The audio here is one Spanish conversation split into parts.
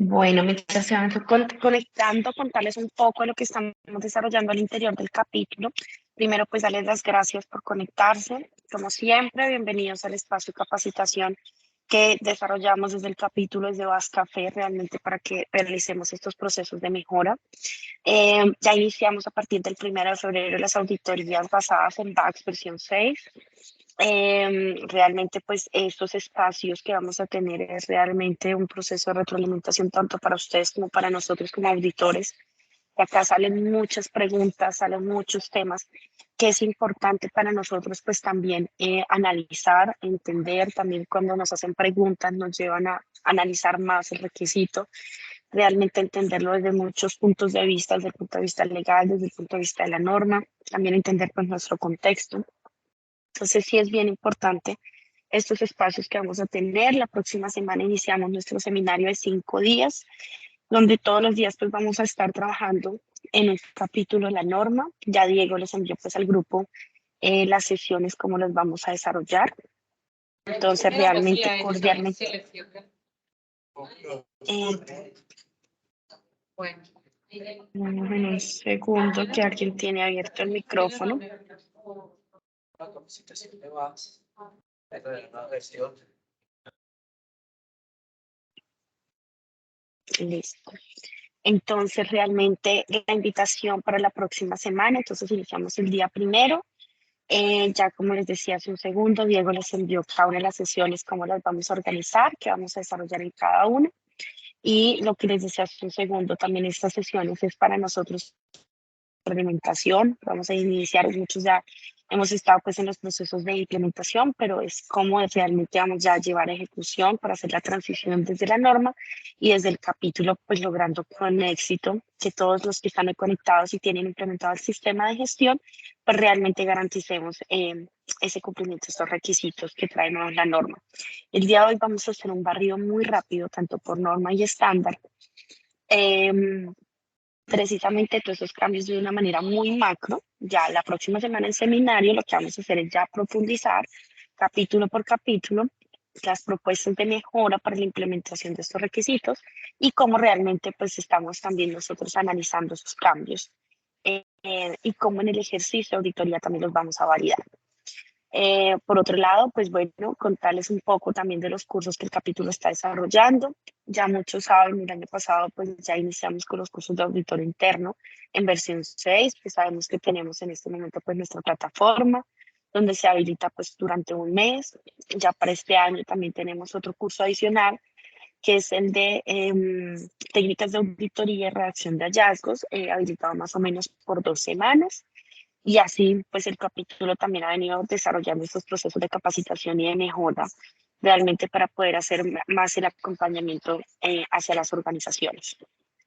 Bueno, mientras se van conectando, contarles un poco de lo que estamos desarrollando al interior del capítulo. Primero, pues darles las gracias por conectarse. Como siempre, bienvenidos al espacio de capacitación que desarrollamos desde el capítulo desde Bascafé, realmente para que realicemos estos procesos de mejora. Ya iniciamos a partir del 1 de febrero las auditorías basadas en BACS versión 6. Realmente pues estos espacios que vamos a tener es realmente un proceso de retroalimentación tanto para ustedes como para nosotros como auditores. De acá salen muchas preguntas, salen muchos temas que es importante para nosotros pues también analizar, entender, también cuando nos hacen preguntas nos llevan a analizar más el requisito, realmente entenderlo desde muchos puntos de vista, desde el punto de vista legal, desde el punto de vista de la norma, también entender pues nuestro contexto. Entonces sí es bien importante estos espacios que vamos a tener. La próxima semana iniciamos nuestro seminario de 5 días, donde todos los días pues vamos a estar trabajando en un capítulo de la norma. Ya Diego les envió pues al grupo las sesiones, cómo las vamos a desarrollar. Entonces realmente cordialmente. Bueno, En un segundo que alguien tiene abierto el micrófono. La capacitación de base, de una versión. Listo. Entonces, realmente la invitación para la próxima semana, entonces iniciamos el día 1. Ya como les decía hace un segundo, Diego les envió cada una de las sesiones, cómo las vamos a organizar, qué vamos a desarrollar en cada una. Y lo que les decía hace un segundo, también estas sesiones es para nosotros implementación. Vamos a iniciar, muchos ya hemos estado pues en los procesos de implementación, pero es cómo realmente vamos ya a llevar a ejecución para hacer la transición desde la norma y desde el capítulo pues logrando con éxito que todos los que están hoy conectados y tienen implementado el sistema de gestión pues realmente garanticemos ese cumplimiento de estos requisitos que trae la norma. El día de hoy vamos a hacer un barrido muy rápido tanto por norma y estándar. Precisamente todos esos cambios de una manera muy macro. Ya la próxima semana en seminario lo que vamos a hacer es ya profundizar capítulo por capítulo las propuestas de mejora para la implementación de estos requisitos y cómo realmente pues estamos también nosotros analizando esos cambios y cómo en el ejercicio de auditoría también los vamos a validar. Por otro lado, pues bueno, contarles un poco también de los cursos que el capítulo está desarrollando. Ya muchos saben, el año pasado pues ya iniciamos con los cursos de auditor interno en versión 6, que sabemos que tenemos en este momento pues nuestra plataforma, donde se habilita pues durante un mes. Ya para este año también tenemos otro curso adicional, que es el de técnicas de auditoría y redacción de hallazgos, habilitado más o menos por 2 semanas. Y así, pues el capítulo también ha venido desarrollando estos procesos de capacitación y de mejora realmente para poder hacer más el acompañamiento hacia las organizaciones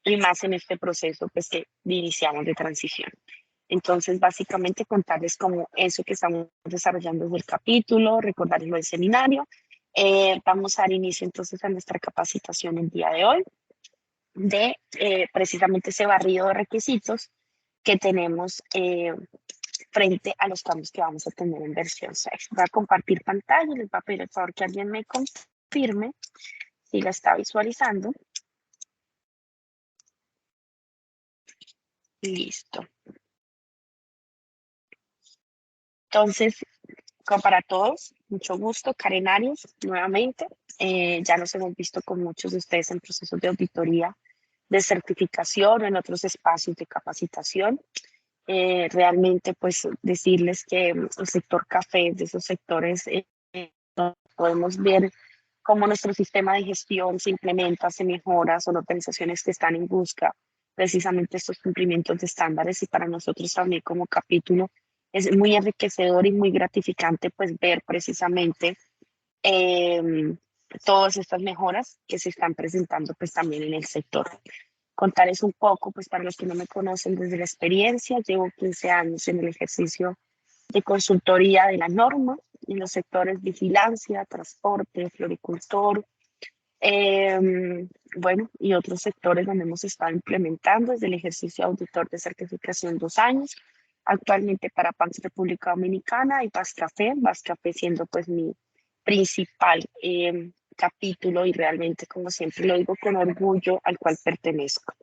y más en este proceso pues que iniciamos de transición. Entonces, básicamente contarles como eso que estamos desarrollando desde el capítulo, recordarles lo del seminario. Vamos a dar inicio entonces a nuestra capacitación el día de hoy de precisamente ese barrido de requisitos que tenemos frente a los cambios que vamos a tener en versión 6. Voy a compartir pantalla, les voy a pedir el favor que alguien me confirme si la está visualizando. Listo. Entonces, como para todos, mucho gusto, Karen Arias, nuevamente. Ya nos hemos visto con muchos de ustedes en procesos de auditoría, de certificación o en otros espacios de capacitación. Realmente, pues, decirles que el sector café es de esos sectores donde podemos ver cómo nuestro sistema de gestión se implementa, se mejora, son organizaciones que están en busca precisamente estos cumplimientos de estándares y para nosotros también como capítulo es muy enriquecedor y muy gratificante pues ver precisamente todas estas mejoras que se están presentando pues también en el sector. Contarles un poco, pues para los que no me conocen desde la experiencia, llevo 15 años en el ejercicio de consultoría de la norma en los sectores vigilancia, transporte, floricultor, bueno, y otros sectores donde hemos estado implementando desde el ejercicio de auditor de certificación 2 años, actualmente para PANS República Dominicana y Bascafé siendo pues mi principal capítulo y realmente, como siempre lo digo con orgullo, al cual pertenezco.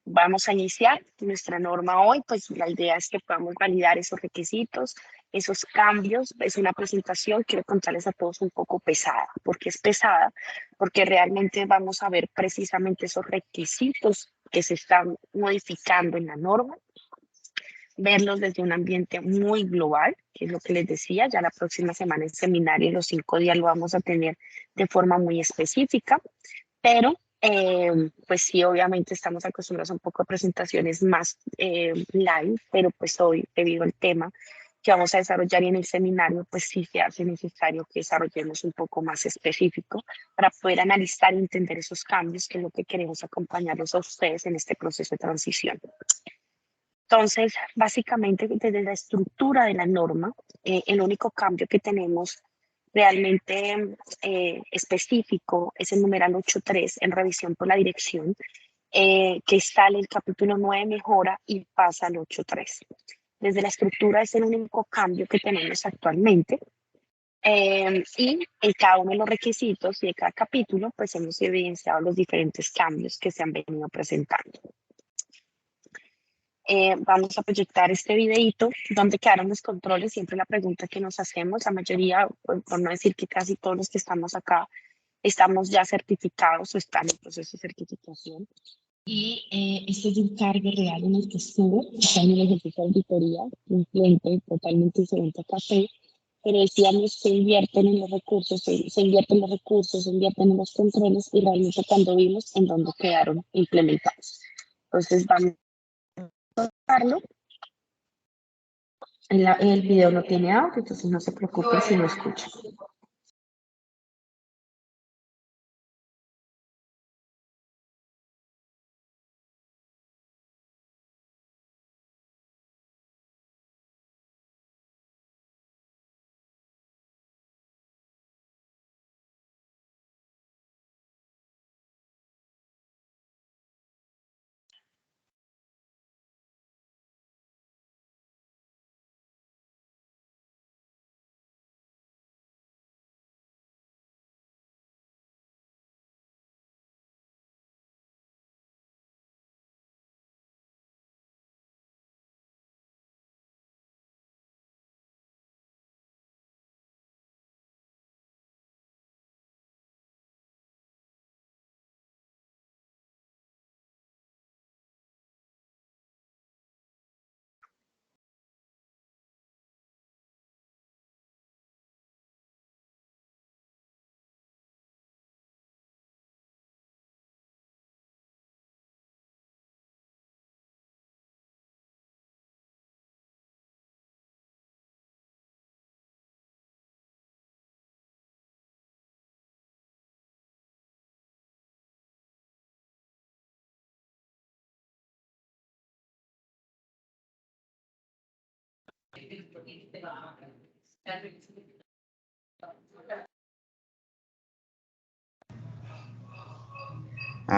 Vamos a iniciar nuestra norma hoy, pues la idea es que podamos validar esos requisitos, esos cambios. Es una presentación, quiero contarles a todos, un poco pesada. ¿Por qué es pesada? Porque realmente vamos a ver precisamente esos requisitos que se están modificando en la norma, verlos desde un ambiente muy global, que es lo que les decía. Ya la próxima semana el seminario, los 5 días, lo vamos a tener de forma muy específica, pero pues sí, obviamente estamos acostumbrados a un poco a presentaciones más live, pero pues hoy, debido al tema que vamos a desarrollar en el seminario, pues sí se hace necesario que desarrollemos un poco más específico para poder analizar y entender esos cambios, que es lo que queremos acompañarlos a ustedes en este proceso de transición. Entonces, básicamente, desde la estructura de la norma, el único cambio que tenemos realmente específico es el numeral 8.3 en revisión por la dirección, que sale el capítulo 9 mejora y pasa al 8.3. Desde la estructura es el único cambio que tenemos actualmente. Y en cada uno de los requisitos y de cada capítulo, pues hemos evidenciado los diferentes cambios que se han venido presentando. Vamos a proyectar este videito donde quedaron los controles. Siempre la pregunta que nos hacemos, la mayoría, por no decir que casi todos los que estamos acá, estamos ya certificados o están en proceso de certificación. Y este es un cargo real en el que estuve, está en el ejercicio de auditoría, un cliente totalmente diferente a Café, pero decíamos que invierten en los recursos, se invierten los recursos, se invierten en los controles, y realmente cuando vimos en dónde quedaron implementados. Entonces vamos Carlos, el video no tiene audio, entonces no se preocupe si no escucha.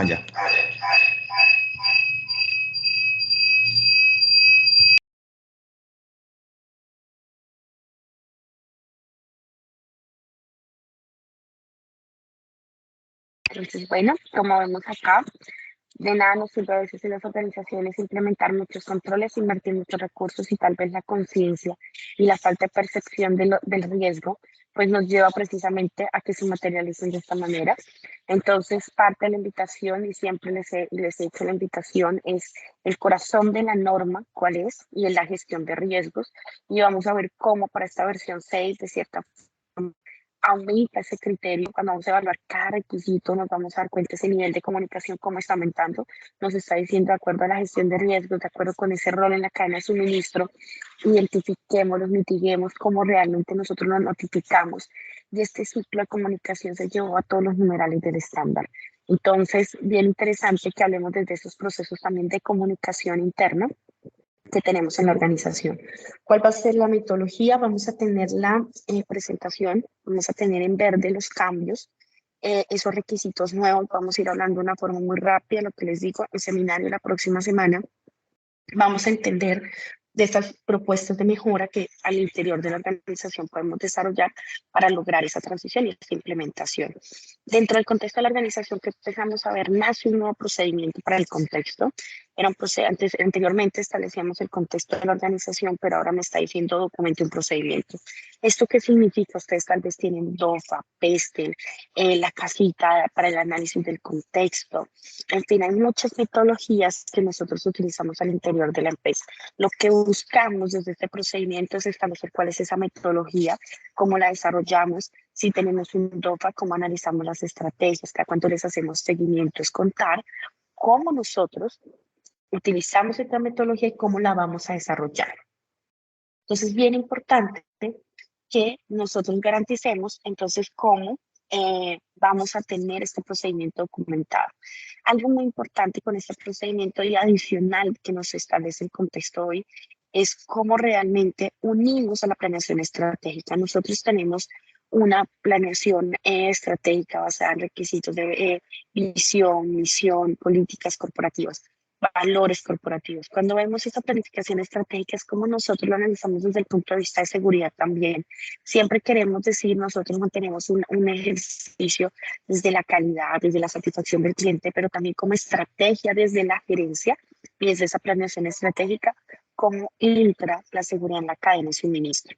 Ya. Entonces, bueno, como vemos acá, de nada nos sirve a veces en las organizaciones implementar muchos controles, invertir muchos recursos, y tal vez la conciencia y la falta de percepción del riesgo, pues nos lleva precisamente a que se materialicen de esta manera. Entonces, parte de la invitación, y siempre les he hecho la invitación, es el corazón de la norma, cuál es, y es la gestión de riesgos. Y vamos a ver cómo para esta versión 6, de cierta forma, aumenta ese criterio. Cuando vamos a evaluar cada requisito, nos vamos a dar cuenta ese nivel de comunicación, cómo está aumentando. Nos está diciendo, de acuerdo a la gestión de riesgos, de acuerdo con ese rol en la cadena de suministro, identifiquemos, los mitiguemos, cómo realmente nosotros nos notificamos. Y este ciclo de comunicación se llevó a todos los numerales del estándar. Entonces, bien interesante que hablemos desde esos procesos también de comunicación interna que tenemos en la organización. ¿Cuál va a ser la metodología? Vamos a tener la presentación, vamos a tener en verde los cambios, esos requisitos nuevos. Vamos a ir hablando de una forma muy rápida, lo que les digo, el seminario la próxima semana. Vamos a entender de estas propuestas de mejora que al interior de la organización podemos desarrollar para lograr esa transición y esa implementación. Dentro del contexto de la organización que empezamos a ver, nace un nuevo procedimiento para el contexto. Era un anteriormente establecíamos el contexto de la organización, pero ahora me está diciendo documente un procedimiento. ¿Esto qué significa? Ustedes tal vez tienen DOFA, PESTEL, la casita para el análisis del contexto. En fin, hay muchas metodologías que nosotros utilizamos al interior de la empresa. Lo que buscamos desde este procedimiento es establecer cuál es esa metodología, cómo la desarrollamos, si tenemos un DOFA, cómo analizamos las estrategias, cada cuánto les hacemos seguimiento, es contar cómo nosotros utilizamos esta metodología y cómo la vamos a desarrollar. Entonces, bien importante que nosotros garanticemos entonces cómo vamos a tener este procedimiento documentado. Algo muy importante con este procedimiento y adicional que nos establece el contexto hoy es cómo realmente unimos a la planeación estratégica. Nosotros tenemos una planeación estratégica basada en requisitos de visión, misión, políticas corporativas, valores corporativos. Cuando vemos esta planificación estratégica es como nosotros lo analizamos desde el punto de vista de seguridad también. Siempre queremos decir, nosotros mantenemos un ejercicio desde la calidad, desde la satisfacción del cliente, pero también como estrategia desde la gerencia y desde esa planeación estratégica, cómo entra la seguridad en la cadena de suministro.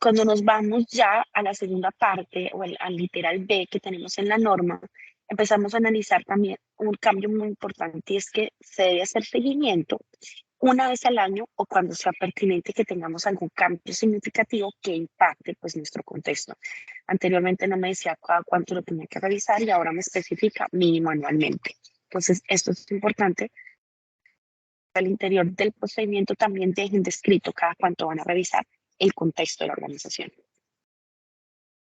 Cuando nos vamos ya a la segunda parte o al literal B que tenemos en la norma, empezamos a analizar también un cambio muy importante y es que se debe hacer seguimiento una vez al año o cuando sea pertinente que tengamos algún cambio significativo que impacte pues nuestro contexto. Anteriormente no me decía cada cuánto lo tenía que revisar y ahora me especifica mínimo anualmente. Entonces esto es importante. Al interior del procedimiento también dejen descrito cada cuánto van a revisar el contexto de la organización.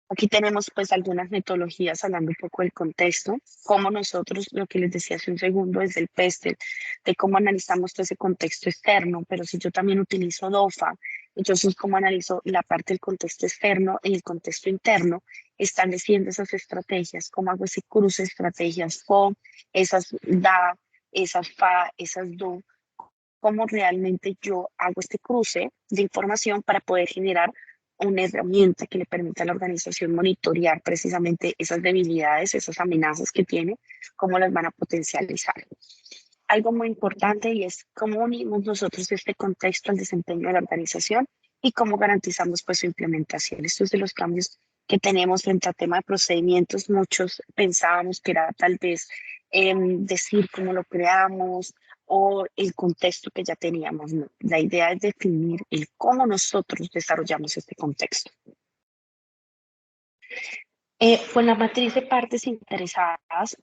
Aquí tenemos pues algunas metodologías hablando un poco del contexto, cómo nosotros, lo que les decía hace un segundo, desde el PESTEL, de cómo analizamos todo ese contexto externo, pero si yo también utilizo DOFA, entonces cómo analizo la parte del contexto externo y el contexto interno, estableciendo esas estrategias, cómo hago ese cruce de estrategias FO, esas DA, esas FA, esas DO, cómo realmente yo hago este cruce de información para poder generar una herramienta que le permita a la organización monitorear precisamente esas debilidades, esas amenazas que tiene, cómo las van a potencializar. Algo muy importante y es cómo unimos nosotros este contexto al desempeño de la organización y cómo garantizamos pues su implementación. Estos de los cambios que tenemos frente al tema de procedimientos, muchos pensábamos que era tal vez decir cómo lo creamos o el contexto que ya teníamos. No. La idea es definir el cómo nosotros desarrollamos este contexto. Con la matriz de partes interesadas,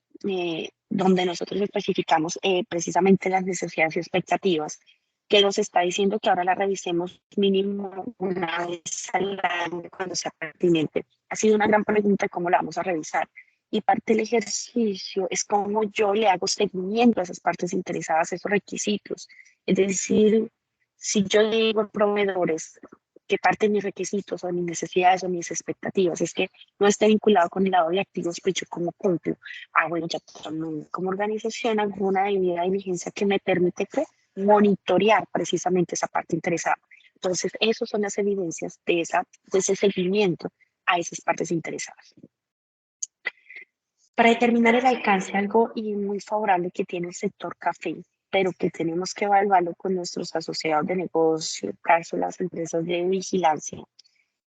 donde nosotros especificamos precisamente las necesidades y expectativas, que nos está diciendo que ahora la revisemos mínimo una vez al año cuando sea pertinente. Ha sido una gran pregunta cómo la vamos a revisar. Y parte del ejercicio es cómo yo le hago seguimiento a esas partes interesadas, esos requisitos. Es decir, si yo digo a proveedores que parte de mis requisitos o mis necesidades o mis expectativas es que no esté vinculado con el lado de activos, pues yo como cumplo. Bueno, ya como organización alguna debida diligencia que me permite que monitorear precisamente esa parte interesada. Entonces, esas son las evidencias de ese seguimiento a esas partes interesadas. Para determinar el alcance, algo y muy favorable que tiene el sector café, pero que tenemos que evaluarlo con nuestros asociados de negocio, caso las empresas de vigilancia.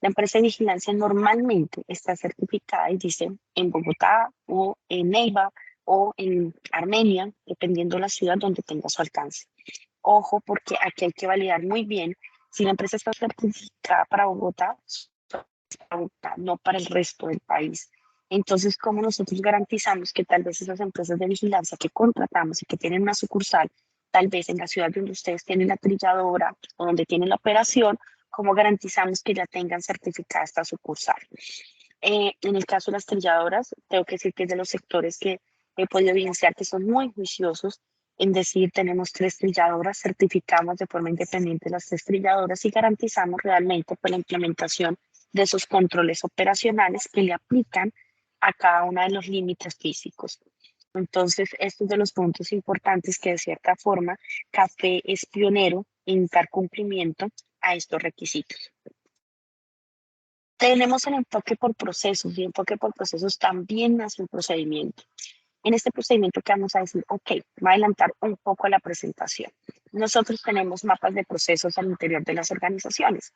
La empresa de vigilancia normalmente está certificada y dice en Bogotá o en Neiva o en Armenia, dependiendo de la ciudad donde tenga su alcance. Ojo, porque aquí hay que validar muy bien si la empresa está certificada para Bogotá, no para el resto del país. Entonces, ¿cómo nosotros garantizamos que tal vez esas empresas de vigilancia que contratamos y que tienen una sucursal, tal vez en la ciudad donde ustedes tienen la trilladora o donde tienen la operación, cómo garantizamos que ya tengan certificada esta sucursal? En el caso de las trilladoras, tengo que decir que es de los sectores que he podido evidenciar que son muy juiciosos en decir, tenemos 3 trilladoras, certificamos de forma independiente las 3 trilladoras y garantizamos realmente pues, la implementación de esos controles operacionales que le aplican a cada uno de los límites físicos. Entonces, estos de los puntos importantes que de cierta forma Café es pionero en dar cumplimiento a estos requisitos. Tenemos el enfoque por procesos y el enfoque por procesos también nace un procedimiento. En este procedimiento que vamos a decir, ok, voy a adelantar un poco la presentación. Nosotros tenemos mapas de procesos al interior de las organizaciones,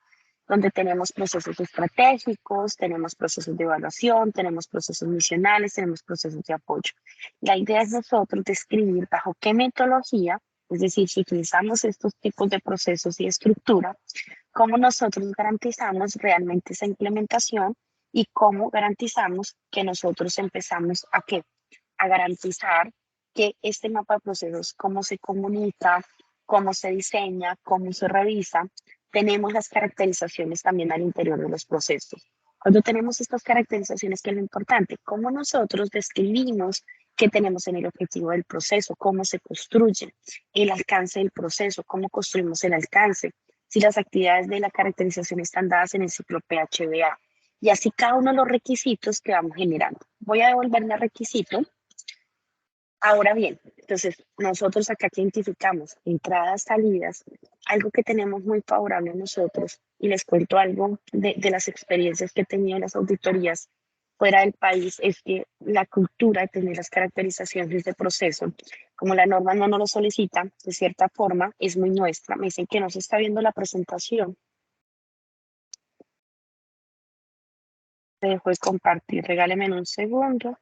donde tenemos procesos estratégicos, tenemos procesos de evaluación, tenemos procesos misionales, tenemos procesos de apoyo. La idea es nosotros describir bajo qué metodología, es decir, si utilizamos estos tipos de procesos y estructura, cómo nosotros garantizamos realmente esa implementación y cómo garantizamos que nosotros empezamos a garantizar que este mapa de procesos, cómo se comunica, cómo se diseña, cómo se revisa, tenemos las caracterizaciones también al interior de los procesos. Cuando tenemos estas caracterizaciones, ¿qué es lo importante? Cómo nosotros describimos qué tenemos en el objetivo del proceso, cómo se construye el alcance del proceso, cómo construimos el alcance, si las actividades de la caracterización están dadas en el ciclo PHBA. Y así cada uno de los requisitos que vamos generando. Voy a devolverme al requisito. Ahora bien, entonces nosotros acá que identificamos entradas, salidas, algo que tenemos muy favorable nosotros, y les cuento algo de las experiencias que he tenido en las auditorías fuera del país, es que la cultura de tener las caracterizaciones de proceso, como la norma no nos lo solicita, de cierta forma, es muy nuestra. Me dicen que no se está viendo la presentación. Te dejo de compartir, regáleme un segundo.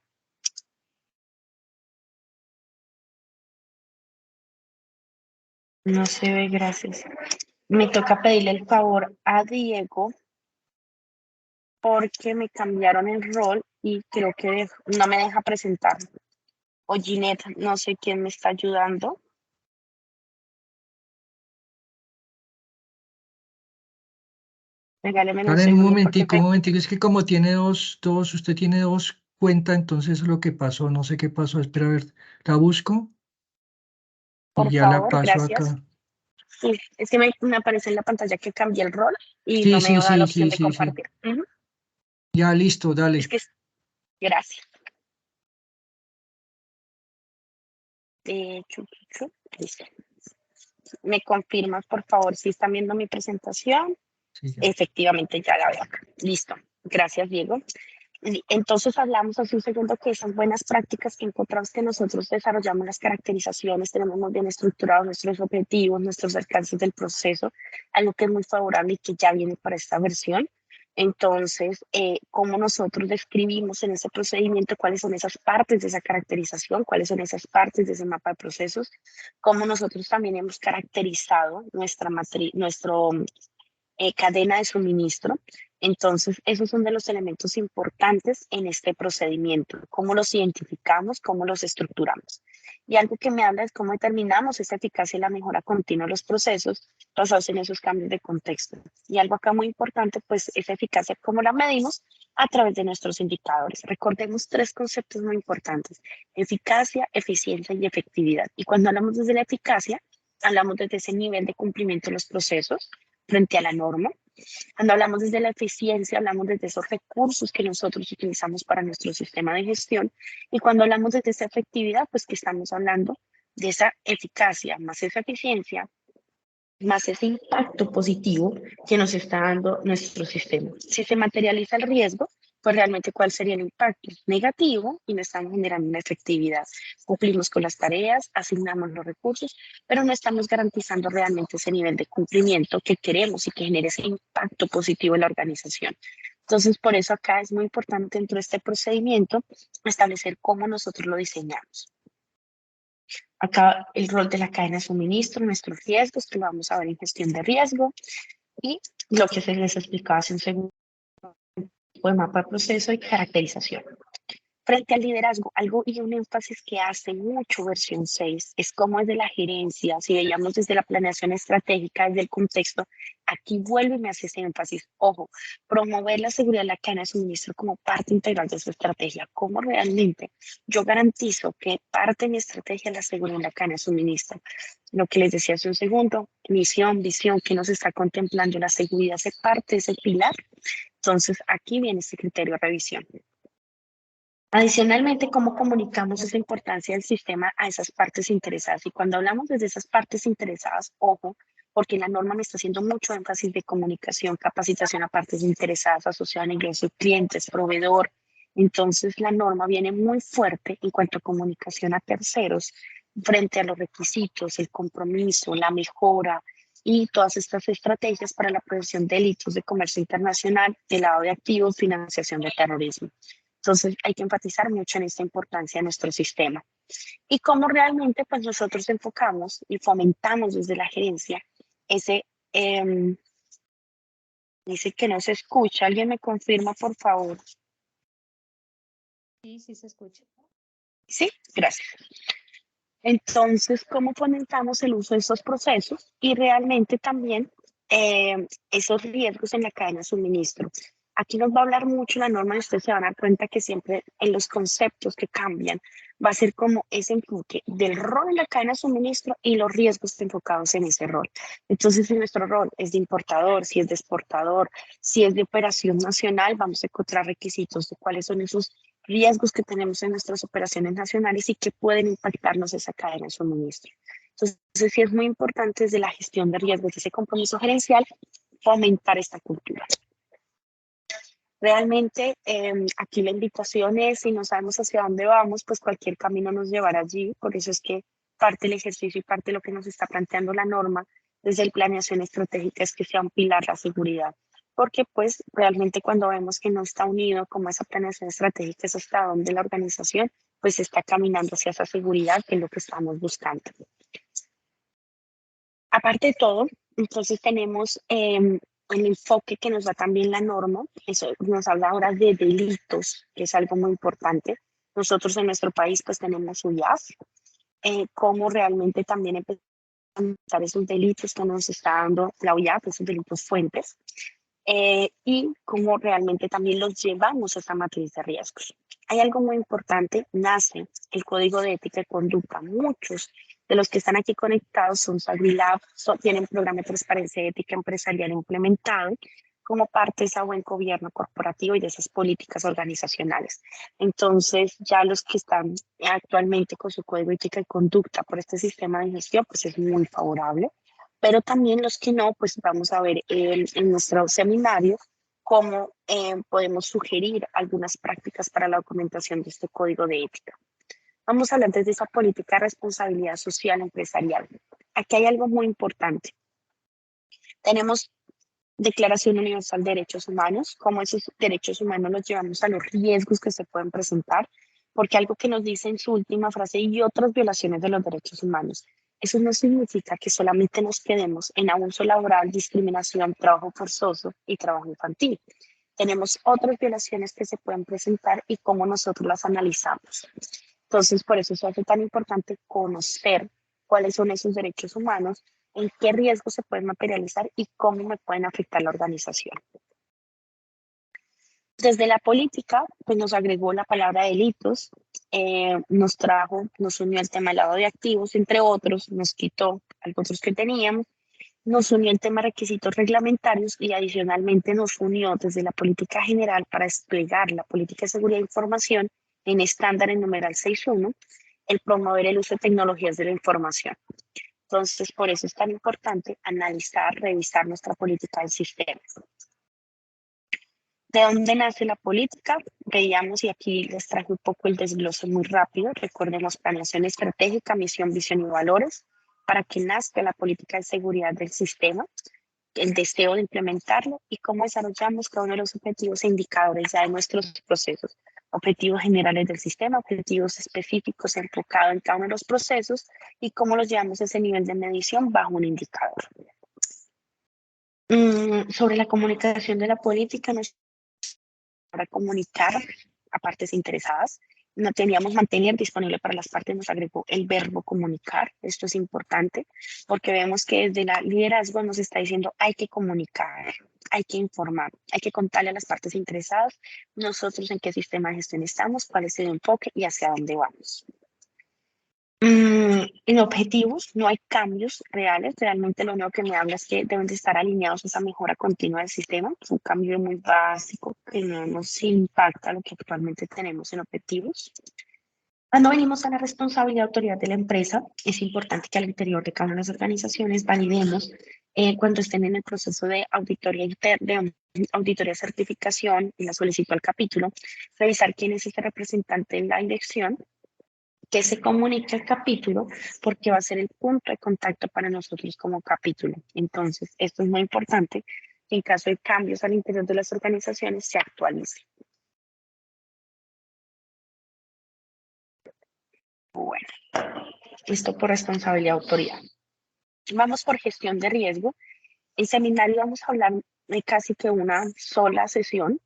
No se ve, gracias. Me toca pedirle el favor a Diego porque me cambiaron el rol y creo que no me deja presentar. O Ginette, no sé quién me está ayudando. Regáleme un Dale segundo porque un momentico, es que como tiene usted tiene dos cuentas, entonces lo que pasó, no sé qué pasó, espera a ver, la busco y por ya la favor, paso gracias. acá. Sí, es que me aparece en la pantalla que cambié el rol y Sí, no me sí, da la sí, opción sí, de sí, sí, compartir. Ujú. ya listo, Es dale. que, gracias. Listo. ¿Me confirmas, por favor, si están viendo mi presentación? Sí, ya. Efectivamente, ya la veo acá. Listo. Gracias, Diego. Entonces hablamos hace un segundo que son buenas prácticas que encontramos que nosotros desarrollamos las caracterizaciones, tenemos muy bien estructurados nuestros objetivos, nuestros alcances del proceso, algo que es muy favorable y que ya viene para esta versión. Entonces, cómo nosotros describimos en ese procedimiento cuáles son esas partes de esa caracterización, cuáles son esas partes de ese mapa de procesos, cómo nosotros también hemos caracterizado nuestra cadena de suministro. Entonces, esos son de los elementos importantes en este procedimiento, cómo los identificamos, cómo los estructuramos. Y algo que me habla es cómo determinamos esa eficacia y la mejora continua de los procesos basados en esos cambios de contexto. Y algo acá muy importante, pues esa eficacia, ¿cómo la medimos? A través de nuestros indicadores. Recordemos tres conceptos muy importantes: eficacia, eficiencia y efectividad. Y cuando hablamos desde la eficacia, hablamos desde ese nivel de cumplimiento de los procesos frente a la norma. Cuando hablamos desde la eficiencia, hablamos desde esos recursos que nosotros utilizamos para nuestro sistema de gestión. Y cuando hablamos desde esa efectividad, pues que estamos hablando de esa eficacia más esa eficiencia, más ese impacto positivo que nos está dando nuestro sistema. Si se materializa el riesgo, pues realmente cuál sería el impacto negativo y no estamos generando una efectividad. Cumplimos con las tareas, asignamos los recursos, pero no estamos garantizando realmente ese nivel de cumplimiento que queremos y que genere ese impacto positivo en la organización. Entonces, por eso acá es muy importante dentro de este procedimiento establecer cómo nosotros lo diseñamos. Acá el rol de la cadena de suministro, nuestros riesgos, que lo vamos a ver en gestión de riesgo, y lo que se les explicaba hace un segundo, tipo de mapa de proceso y caracterización. Frente al liderazgo, algo y un énfasis que hace mucho versión 6 es cómo es de la gerencia, si veíamos desde la planeación estratégica, desde el contexto, aquí vuelve y me hace ese énfasis. Ojo, promover la seguridad de la cadena de suministro como parte integral de su estrategia. ¿Cómo realmente yo garantizo que parte de mi estrategia es la seguridad de la cadena de suministro? Lo que les decía hace un segundo, misión, visión, que nos está contemplando la seguridad, es parte de ese pilar. Entonces, aquí viene ese criterio de revisión. Adicionalmente, cómo comunicamos esa importancia del sistema a esas partes interesadas. Y cuando hablamos desde esas partes interesadas, ojo, porque la norma me está haciendo mucho énfasis de comunicación, capacitación a partes interesadas, asociadas en ingresos, clientes, proveedor. Entonces, la norma viene muy fuerte en cuanto a comunicación a terceros frente a los requisitos, el compromiso, la mejora y todas estas estrategias para la prevención de delitos de comercio internacional, de lavado de activos, financiación de terrorismo. Entonces hay que enfatizar mucho en esta importancia de nuestro sistema y cómo realmente pues nosotros enfocamos y fomentamos desde la gerencia ese, dice que no se escucha, alguien me confirma por favor. Sí, sí se escucha. Sí, gracias. Entonces, ¿cómo fomentamos el uso de estos procesos y realmente también esos riesgos en la cadena de suministro? Aquí nos va a hablar mucho la norma y ustedes se van a dar cuenta que siempre en los conceptos que cambian va a ser como ese enfoque del rol en la cadena de suministro y los riesgos enfocados en ese rol. Entonces, si nuestro rol es de importador, si es de exportador, si es de operación nacional, vamos a encontrar requisitos de cuáles son esos riesgos que tenemos en nuestras operaciones nacionales y que pueden impactarnos esa cadena de suministro. Entonces, sí es muy importante desde la gestión de riesgos, ese compromiso gerencial, fomentar esta cultura. Realmente aquí la invitación es, si no sabemos hacia dónde vamos, pues cualquier camino nos llevará allí. Por eso es que parte del ejercicio y parte de lo que nos está planteando la norma desde la planeación estratégica es que sea un pilar la seguridad. Porque pues realmente cuando vemos que no está unido como esa planeación estratégica es hasta donde la organización pues está caminando hacia esa seguridad que es lo que estamos buscando. Aparte de todo, entonces tenemos el enfoque que nos da también la norma, eso nos habla ahora de delitos, que es algo muy importante. Nosotros en nuestro país pues tenemos UIAF, cómo realmente también empezar a analizar esos delitos que nos está dando la UIAF, esos delitos fuentes, y cómo realmente también los llevamos a esta matriz de riesgos. Hay algo muy importante, nace el Código de Ética y Conducta. Muchos de los que están aquí conectados son SagriLab, tienen programa de transparencia y ética empresarial implementado como parte de ese buen gobierno corporativo y de esas políticas organizacionales. Entonces, ya los que están actualmente con su Código de Ética y Conducta por este sistema de gestión, pues es muy favorable. Pero también los que no, pues vamos a ver en nuestro seminario cómo podemos sugerir algunas prácticas para la documentación de este código de ética. Vamos a hablar desde esa política de responsabilidad social empresarial. Aquí hay algo muy importante. Tenemos Declaración Universal de Derechos Humanos, cómo esos derechos humanos los llevamos a los riesgos que se pueden presentar, porque algo que nos dice en su última frase y otras violaciones de los derechos humanos, eso no significa que solamente nos quedemos en abuso laboral, discriminación, trabajo forzoso y trabajo infantil. Tenemos otras violaciones que se pueden presentar y cómo nosotros las analizamos. Entonces, por eso se hace tan importante conocer cuáles son esos derechos humanos, en qué riesgos se pueden materializar y cómo me pueden afectar la organización. Desde la política, pues nos agregó la palabra delitos, nos unió el tema del lavado de activos, entre otros, nos quitó otros que teníamos, nos unió el tema de requisitos reglamentarios y adicionalmente nos unió desde la política general para desplegar la política de seguridad de información en estándar en numeral 6.1, el promover el uso de tecnologías de la información. Entonces, por eso es tan importante analizar, revisar nuestra política del sistema. ¿De dónde nace la política? Veíamos, y aquí les traje un poco el desglose muy rápido. Recordemos planeación estratégica, misión, visión y valores, para que nazca la política de seguridad del sistema, el deseo de implementarlo y cómo desarrollamos cada uno de los objetivos e indicadores ya de nuestros procesos. Objetivos generales del sistema, objetivos específicos enfocados en cada uno de los procesos y cómo los llevamos a ese nivel de medición bajo un indicador. Sobre la comunicación de la política, para comunicar a partes interesadas. No teníamos mantener disponible para las partes, nos agregó el verbo comunicar. Esto es importante porque vemos que desde el liderazgo nos está diciendo hay que comunicar, hay que informar, hay que contarle a las partes interesadas nosotros en qué sistema de gestión estamos, cuál es el enfoque y hacia dónde vamos. En objetivos no hay cambios reales, realmente lo único que me habla es que deben de estar alineados a esa mejora continua del sistema, es un cambio muy básico que no nos impacta lo que actualmente tenemos en objetivos. Cuando venimos a la responsabilidad de autoridad de la empresa, es importante que al interior de cada una de las organizaciones validemos cuando estén en el proceso de auditoría interna, de auditoría certificación y la solicitud al capítulo, revisar quién es este representante en la dirección, que se comunique al capítulo, porque va a ser el punto de contacto para nosotros como capítulo. Entonces, esto es muy importante que en caso de cambios al interior de las organizaciones se actualice. Bueno, esto por responsabilidad de autoridad. Vamos por gestión de riesgo. En seminario vamos a hablar de casi que una sola sesión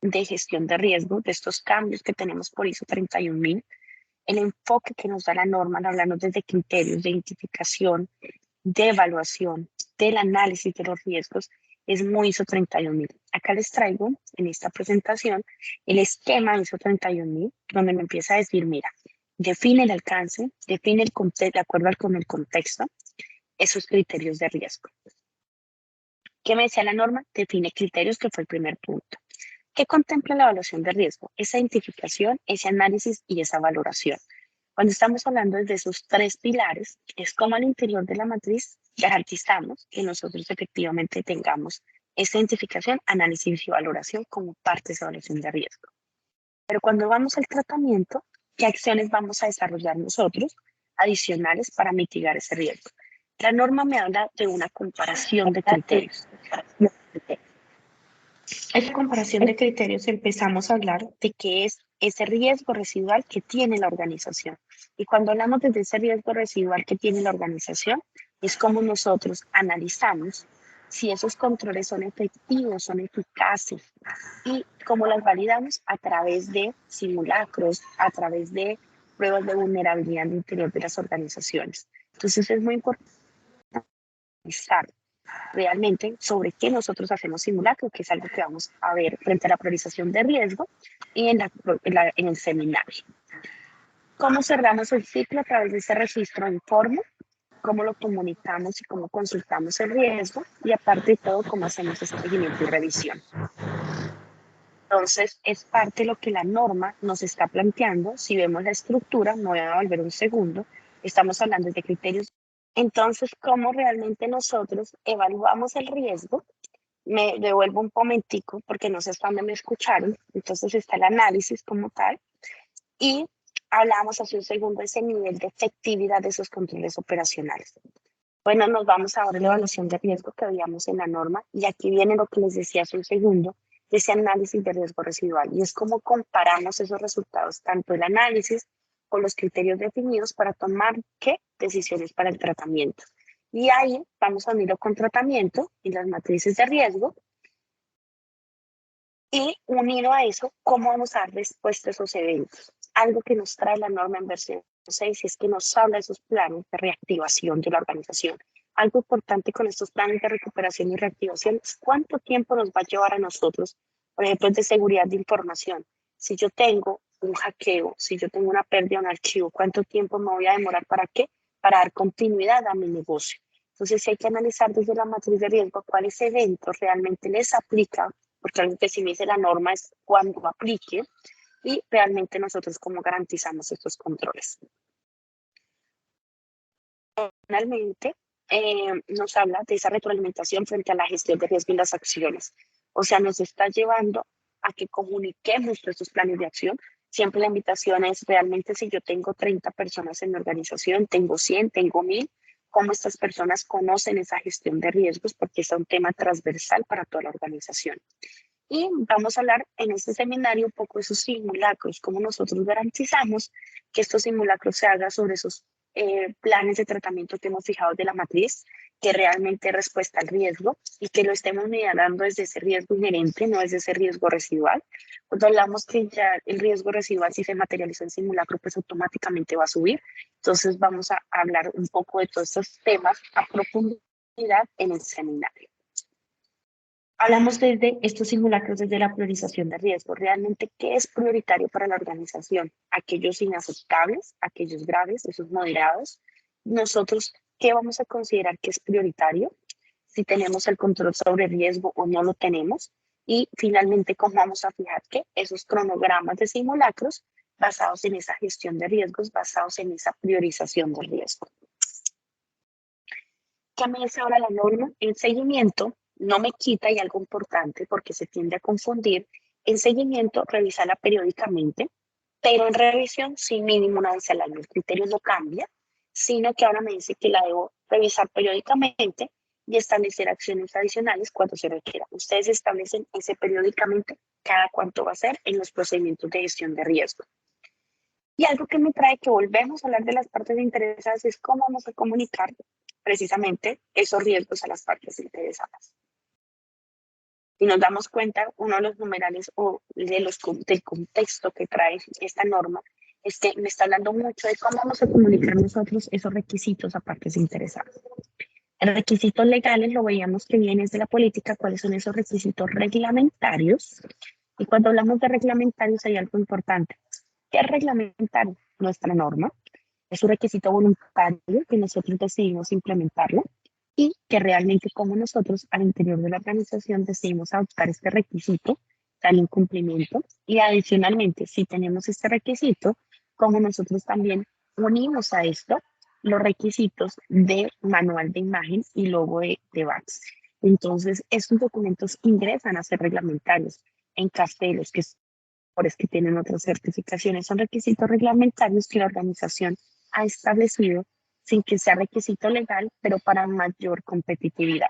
de gestión de riesgo, de estos cambios que tenemos por ISO 31000, el enfoque que nos da la norma, hablando desde criterios de identificación, de evaluación, del análisis de los riesgos, es muy ISO 31000. Acá les traigo en esta presentación el esquema ISO 31000, donde me empieza a decir, mira, define el alcance, define el contexto, de acuerdo con el contexto, esos criterios de riesgo. ¿Qué me decía la norma? Define criterios, que fue el primer punto. ¿Qué contempla la evaluación de riesgo? Esa identificación, ese análisis y esa valoración. Cuando estamos hablando de esos tres pilares, es como al interior de la matriz garantizamos que nosotros efectivamente tengamos esa identificación, análisis y valoración como parte de esa evaluación de riesgo. Pero cuando vamos al tratamiento, ¿qué acciones vamos a desarrollar nosotros adicionales para mitigar ese riesgo? La norma me habla de una comparación de criterios. Esa comparación de criterios empezamos a hablar de qué es ese riesgo residual que tiene la organización. Y cuando hablamos de ese riesgo residual que tiene la organización, es como nosotros analizamos si esos controles son efectivos, son eficaces, y cómo las validamos a través de simulacros, a través de pruebas de vulnerabilidad al interior de las organizaciones. Entonces es muy importante analizar realmente sobre qué nosotros hacemos simulacro, que es algo que vamos a ver frente a la priorización de riesgo y en el seminario. ¿Cómo cerramos el ciclo a través de ese registro de informe? ¿Cómo lo comunicamos y cómo consultamos el riesgo? Y aparte de todo, cómo hacemos ese seguimiento y revisión. Entonces, es parte de lo que la norma nos está planteando. Si vemos la estructura, me voy a volver un segundo, estamos hablando de criterios. Entonces, ¿cómo realmente nosotros evaluamos el riesgo? Me devuelvo un momentico porque no sé hasta dónde me escucharon. Entonces está el análisis como tal y hablamos hace un segundo de ese nivel de efectividad de esos controles operacionales. Bueno, nos vamos ahora a la evaluación de riesgo que veíamos en la norma y aquí viene lo que les decía hace un segundo, de ese análisis de riesgo residual, y es cómo comparamos esos resultados, tanto el análisis con los criterios definidos para tomar qué decisiones para el tratamiento. Y ahí vamos a unirlo con tratamiento y las matrices de riesgo, y unido a eso, cómo vamos a dar respuesta a esos eventos. Algo que nos trae la norma en versión 6 es que nos habla de esos planes de reactivación de la organización. Algo importante con estos planes de recuperación y reactivación es cuánto tiempo nos va a llevar a nosotros, por ejemplo, de seguridad de información. Si yo tengo un hackeo, si yo tengo una pérdida de un archivo, ¿cuánto tiempo me voy a demorar para qué? Para dar continuidad a mi negocio. Entonces, hay que analizar desde la matriz de riesgo cuáles eventos realmente les aplica, porque algo que sí me dice la norma es cuando aplique, y realmente nosotros cómo garantizamos estos controles. Finalmente, nos habla de esa retroalimentación frente a la gestión de riesgo y las acciones. O sea, nos está llevando a que comuniquemos nuestros planes de acción. Siempre la invitación es realmente si yo tengo 30 personas en mi organización, tengo 100, tengo 1000, cómo estas personas conocen esa gestión de riesgos, porque es un tema transversal para toda la organización. Y vamos a hablar en este seminario un poco de esos simulacros, cómo nosotros garantizamos que estos simulacros se hagan sobre esos planes de tratamiento que hemos fijado de la matriz, que realmente respuesta al riesgo y que lo estemos midiendo desde ese riesgo inherente, no desde ese riesgo residual. Cuando hablamos que ya el riesgo residual, si se materializa en simulacro, pues automáticamente va a subir. Entonces vamos a hablar un poco de todos estos temas a profundidad en el seminario. Hablamos desde estos simulacros, desde la priorización de riesgo. Realmente, ¿qué es prioritario para la organización? Aquellos inaceptables, aquellos graves, esos moderados. Nosotros, ¿qué vamos a considerar que es prioritario? Si tenemos el control sobre riesgo o no lo tenemos. Y finalmente, ¿cómo vamos a fijar que esos cronogramas de simulacros basados en esa gestión de riesgos, basados en esa priorización de riesgo? ¿Qué me dice ahora la norma? El seguimiento no me quita, y algo importante porque se tiende a confundir, el seguimiento revisarla periódicamente, pero en revisión sí mínimo una vez al año. El criterio no cambia, sino que ahora me dice que la debo revisar periódicamente y establecer acciones adicionales cuando se requiera. Ustedes establecen ese periódicamente cada cuánto va a ser en los procedimientos de gestión de riesgo. Y algo que me trae que volvemos a hablar de las partes interesadas es cómo vamos a comunicar precisamente esos riesgos a las partes interesadas. Si nos damos cuenta, uno de los numerales o del contexto que trae esta norma es que me está hablando mucho de cómo vamos a comunicar nosotros esos requisitos a partes interesadas. El requisitos legales lo veíamos que viene desde la política, cuáles son esos requisitos reglamentarios. Y cuando hablamos de reglamentarios hay algo importante. ¿Qué es reglamentar nuestra norma? Es un requisito voluntario que nosotros decidimos implementarlo y que realmente como nosotros al interior de la organización decidimos adoptar este requisito, darle un cumplimiento y adicionalmente si tenemos este requisito, como nosotros también unimos a esto los requisitos de manual de imagen y logo de VAX. Entonces, estos documentos ingresan a ser reglamentarios en castelos, que que tienen otras certificaciones, son requisitos reglamentarios que la organización ha establecido sin que sea requisito legal, pero para mayor competitividad.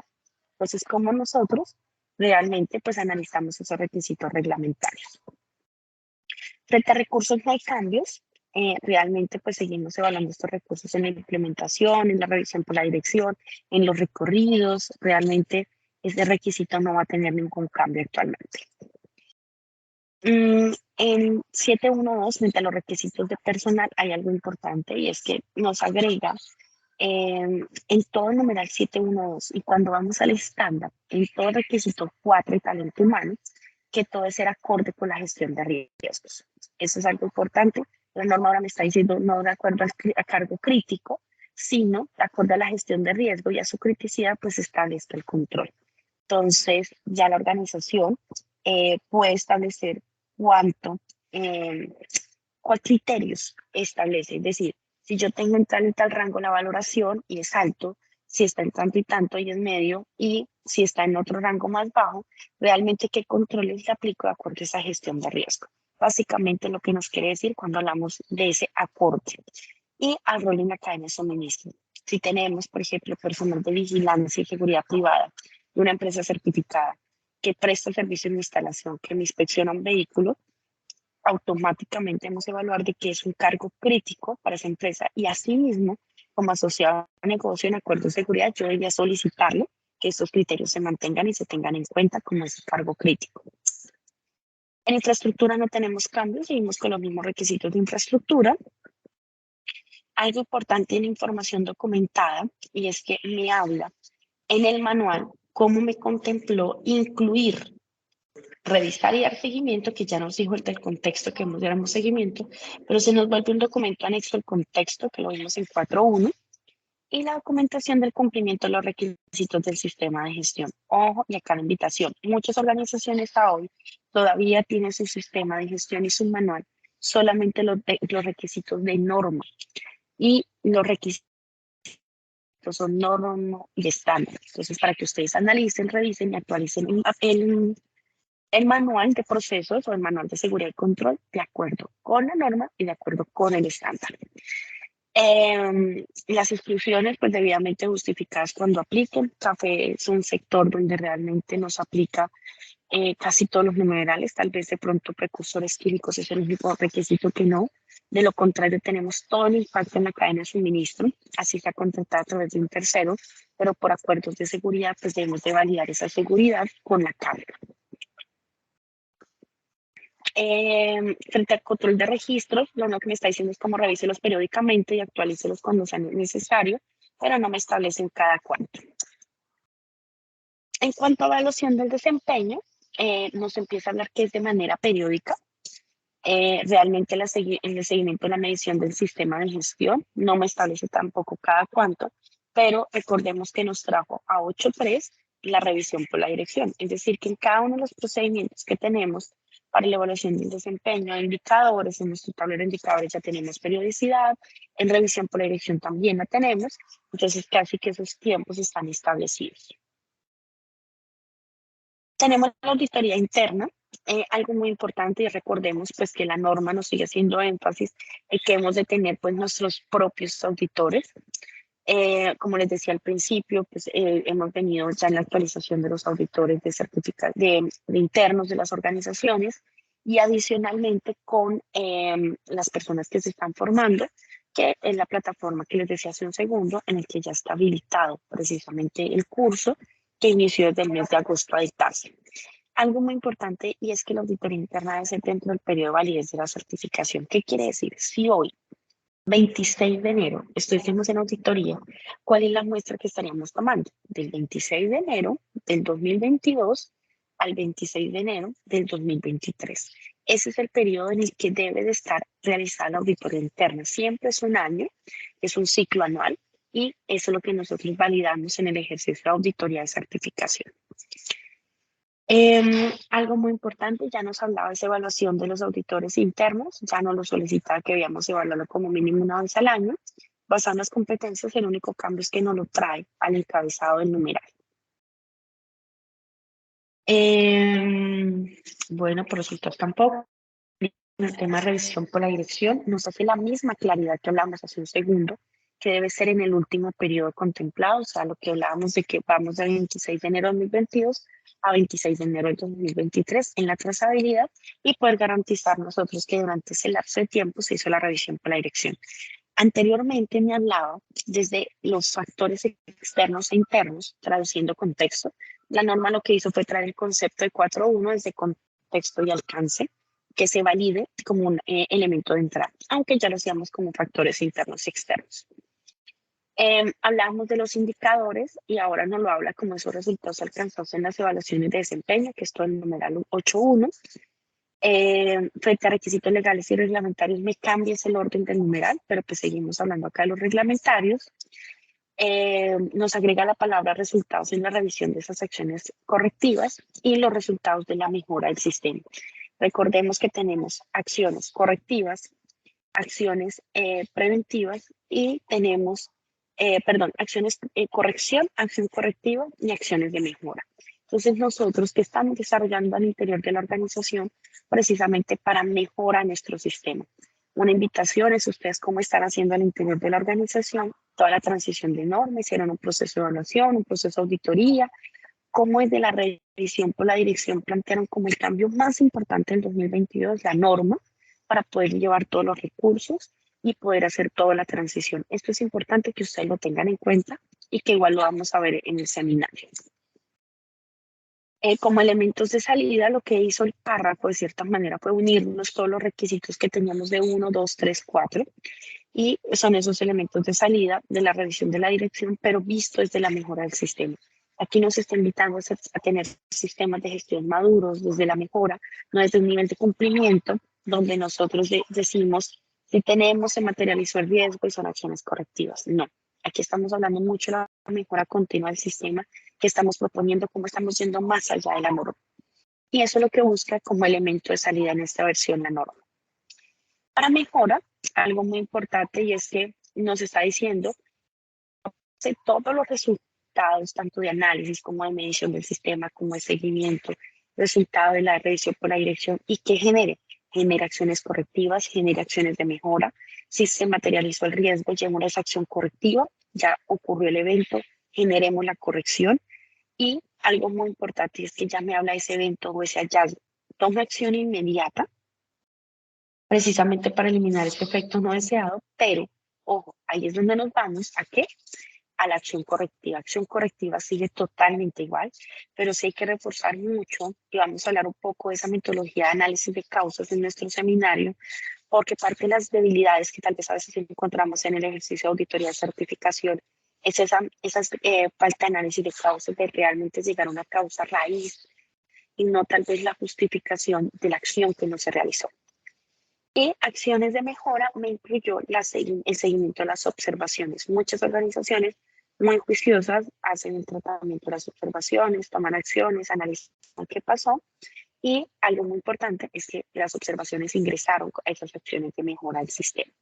Entonces, como nosotros realmente pues analizamos esos requisitos reglamentarios. Frente a recursos no hay cambios, realmente pues seguimos evaluando estos recursos en la implementación, en la revisión por la dirección, en los recorridos, realmente este requisito no va a tener ningún cambio actualmente. En 712, frente a los requisitos de personal, hay algo importante y es que nos agrega en todo el numeral 712 y cuando vamos al estándar, en todo requisito 4 y talento humano, que todo es ser acorde con la gestión de riesgos. Eso es algo importante. La norma ahora me está diciendo no de acuerdo a cargo crítico, sino de acuerdo a la gestión de riesgo y a su criticidad, pues establezca el control. Entonces, ya la organización puede establecer cuál criterios establece. Es decir, si yo tengo en tal y tal rango la valoración y es alto, si está en tanto y tanto y es medio, y si está en otro rango más bajo, realmente qué controles le aplico de acuerdo a esa gestión de riesgo. Básicamente lo que nos quiere decir cuando hablamos de ese aporte. Y al rol en la cadena de suministro. Si tenemos, por ejemplo, personal de vigilancia y seguridad privada de una empresa certificada que presta el servicio de instalación, que me inspecciona un vehículo, automáticamente vamos a evaluar de que es un cargo crítico para esa empresa y asimismo, como asociado a negocio en acuerdo de seguridad, yo debería solicitarle que esos criterios se mantengan y se tengan en cuenta como ese cargo crítico. En infraestructura no tenemos cambios, seguimos con los mismos requisitos de infraestructura. Algo importante en información documentada y es que me habla en el manual cómo me contempló incluir, revisar y dar seguimiento, que ya nos dijo el del contexto que hemos dado seguimiento, pero se nos vuelve un documento anexo al contexto que lo vimos en 4.1 y la documentación del cumplimiento de los requisitos del sistema de gestión. Ojo, y acá la invitación. Muchas organizaciones a hoy todavía tienen su sistema de gestión y su manual, solamente los requisitos de norma y los requisitos son norma y estándar. Entonces, para que ustedes analicen, revisen y actualicen el manual de procesos o el manual de seguridad y control de acuerdo con la norma y de acuerdo con el estándar. Las inscripciones, pues debidamente justificadas cuando apliquen. Café es un sector donde realmente nos aplica casi todos los numerales, tal vez de pronto precursores químicos es el único requisito que no. De lo contrario, tenemos todo el impacto en la cadena de suministro, así está contratada a través de un tercero, pero por acuerdos de seguridad, pues debemos de validar esa seguridad con la carga. Frente al control de registros, lo único que me está diciendo es cómo revíselos periódicamente y actualícelos cuando sea necesario, pero no me establecen cada cuánto. En cuanto a evaluación del desempeño, nos empieza a hablar que es de manera periódica. Realmente el seguimiento de la medición del sistema de gestión no me establece tampoco cada cuánto, pero recordemos que nos trajo a 8.3 la revisión por la dirección. Es decir, que en cada uno de los procedimientos que tenemos para la evaluación del desempeño, indicadores, en nuestro tablero de indicadores ya tenemos periodicidad, en revisión por la dirección también la tenemos, entonces casi que esos tiempos están establecidos. Tenemos la auditoría interna, algo muy importante, y recordemos pues que la norma nos sigue haciendo énfasis en que hemos de tener pues nuestros propios auditores. Como les decía al principio, pues hemos venido ya en la actualización de los auditores de internos de las organizaciones, y adicionalmente con las personas que se están formando, que es la plataforma que les decía hace un segundo, en el que ya está habilitado precisamente el curso que inició desde el mes de agosto a dictarse. Algo muy importante, y es que la auditoría interna debe ser dentro del periodo de validez de la certificación. ¿Qué quiere decir? Si hoy, 26 de enero, estuvimos en auditoría, ¿cuál es la muestra que estaríamos tomando? Del 26 de enero del 2022 al 26 de enero del 2023. Ese es el periodo en el que debe de estar realizada la auditoría interna. Siempre es un año, es un ciclo anual, y eso es lo que nosotros validamos en el ejercicio de auditoría de certificación. Algo muy importante, ya nos hablaba de esa evaluación de los auditores internos, ya no lo solicitaba que debíamos evaluarlo como mínimo una vez al año. Basado en las competencias, el único cambio es que no lo trae al encabezado del numeral. Bueno, por resultados tampoco. En el tema de revisión por la dirección, nos hace la misma claridad que hablamos hace un segundo, que debe ser en el último periodo contemplado, o sea, lo que hablábamos de que vamos de 26 de enero de 2022 a 26 de enero de 2023 en la trazabilidad, y poder garantizar nosotros que durante ese lapso de tiempo se hizo la revisión por la dirección. Anteriormente me hablaba desde los factores externos e internos, traduciendo contexto. La norma lo que hizo fue traer el concepto de 4.1 desde contexto y alcance, que se valide como un elemento de entrada, aunque ya lo hacíamos como factores internos y externos. Hablábamos de los indicadores, y ahora nos lo habla como esos resultados alcanzados en las evaluaciones de desempeño, que es todo el numeral 8.1. Frente a requisitos legales y reglamentarios me cambias el orden del numeral, pero pues seguimos hablando acá de los reglamentarios. Nos agrega la palabra resultados en la revisión de esas acciones correctivas y los resultados de la mejora del sistema. Recordemos que tenemos acciones correctivas, acciones preventivas, y tenemos, acciones corrección, acción correctiva y acciones de mejora. Entonces nosotros que estamos desarrollando al interior de la organización precisamente para mejorar nuestro sistema. Una invitación es ustedes cómo están haciendo al interior de la organización toda la transición de normas, hicieron un proceso de evaluación, un proceso de auditoría, cómo es de la revisión por la dirección plantearon como el cambio más importante del 2022, la norma, para poder llevar todos los recursos y poder hacer toda la transición. Esto es importante que ustedes lo tengan en cuenta y que igual lo vamos a ver en el seminario. Como elementos de salida, lo que hizo el párrafo de cierta manera fue unirnos todos los requisitos que teníamos de 1, 2, 3, 4, y son esos elementos de salida de la revisión de la dirección, pero visto desde la mejora del sistema. Aquí nos está invitando a tener sistemas de gestión maduros desde la mejora, no desde un nivel de cumplimiento, donde nosotros decimos, si tenemos, se materializó el riesgo y son acciones correctivas. No, aquí estamos hablando mucho de la mejora continua del sistema que estamos proponiendo, cómo estamos yendo más allá de la norma. Y eso es lo que busca como elemento de salida en esta versión la norma. Para mejora, algo muy importante, y es que nos está diciendo que todos los resultados, tanto de análisis como de medición del sistema, como de seguimiento, resultado de la revisión por la dirección, y que genere acciones correctivas, genere acciones de mejora. Si se materializó el riesgo, llevemos esa acción correctiva, ya ocurrió el evento, generemos la corrección. Y algo muy importante es que ya me habla de ese evento o ese hallazgo. Toma acción inmediata, precisamente para eliminar este efecto no deseado, pero, ojo, ahí es donde nos vamos, ¿a qué? A la acción correctiva. Acción correctiva sigue totalmente igual, pero sí hay que reforzar mucho, y vamos a hablar un poco de esa metodología de análisis de causas en nuestro seminario, porque parte de las debilidades que tal vez a veces encontramos en el ejercicio de auditoría de certificación Es esa falta de análisis de causas, de realmente llegar a una causa raíz y no tal vez la justificación de la acción que no se realizó. Y acciones de mejora me incluyó el seguimiento de las observaciones. Muchas organizaciones muy juiciosas hacen el tratamiento de las observaciones, toman acciones, analizan qué pasó. Y algo muy importante es que las observaciones ingresaron a esas acciones de mejora del sistema.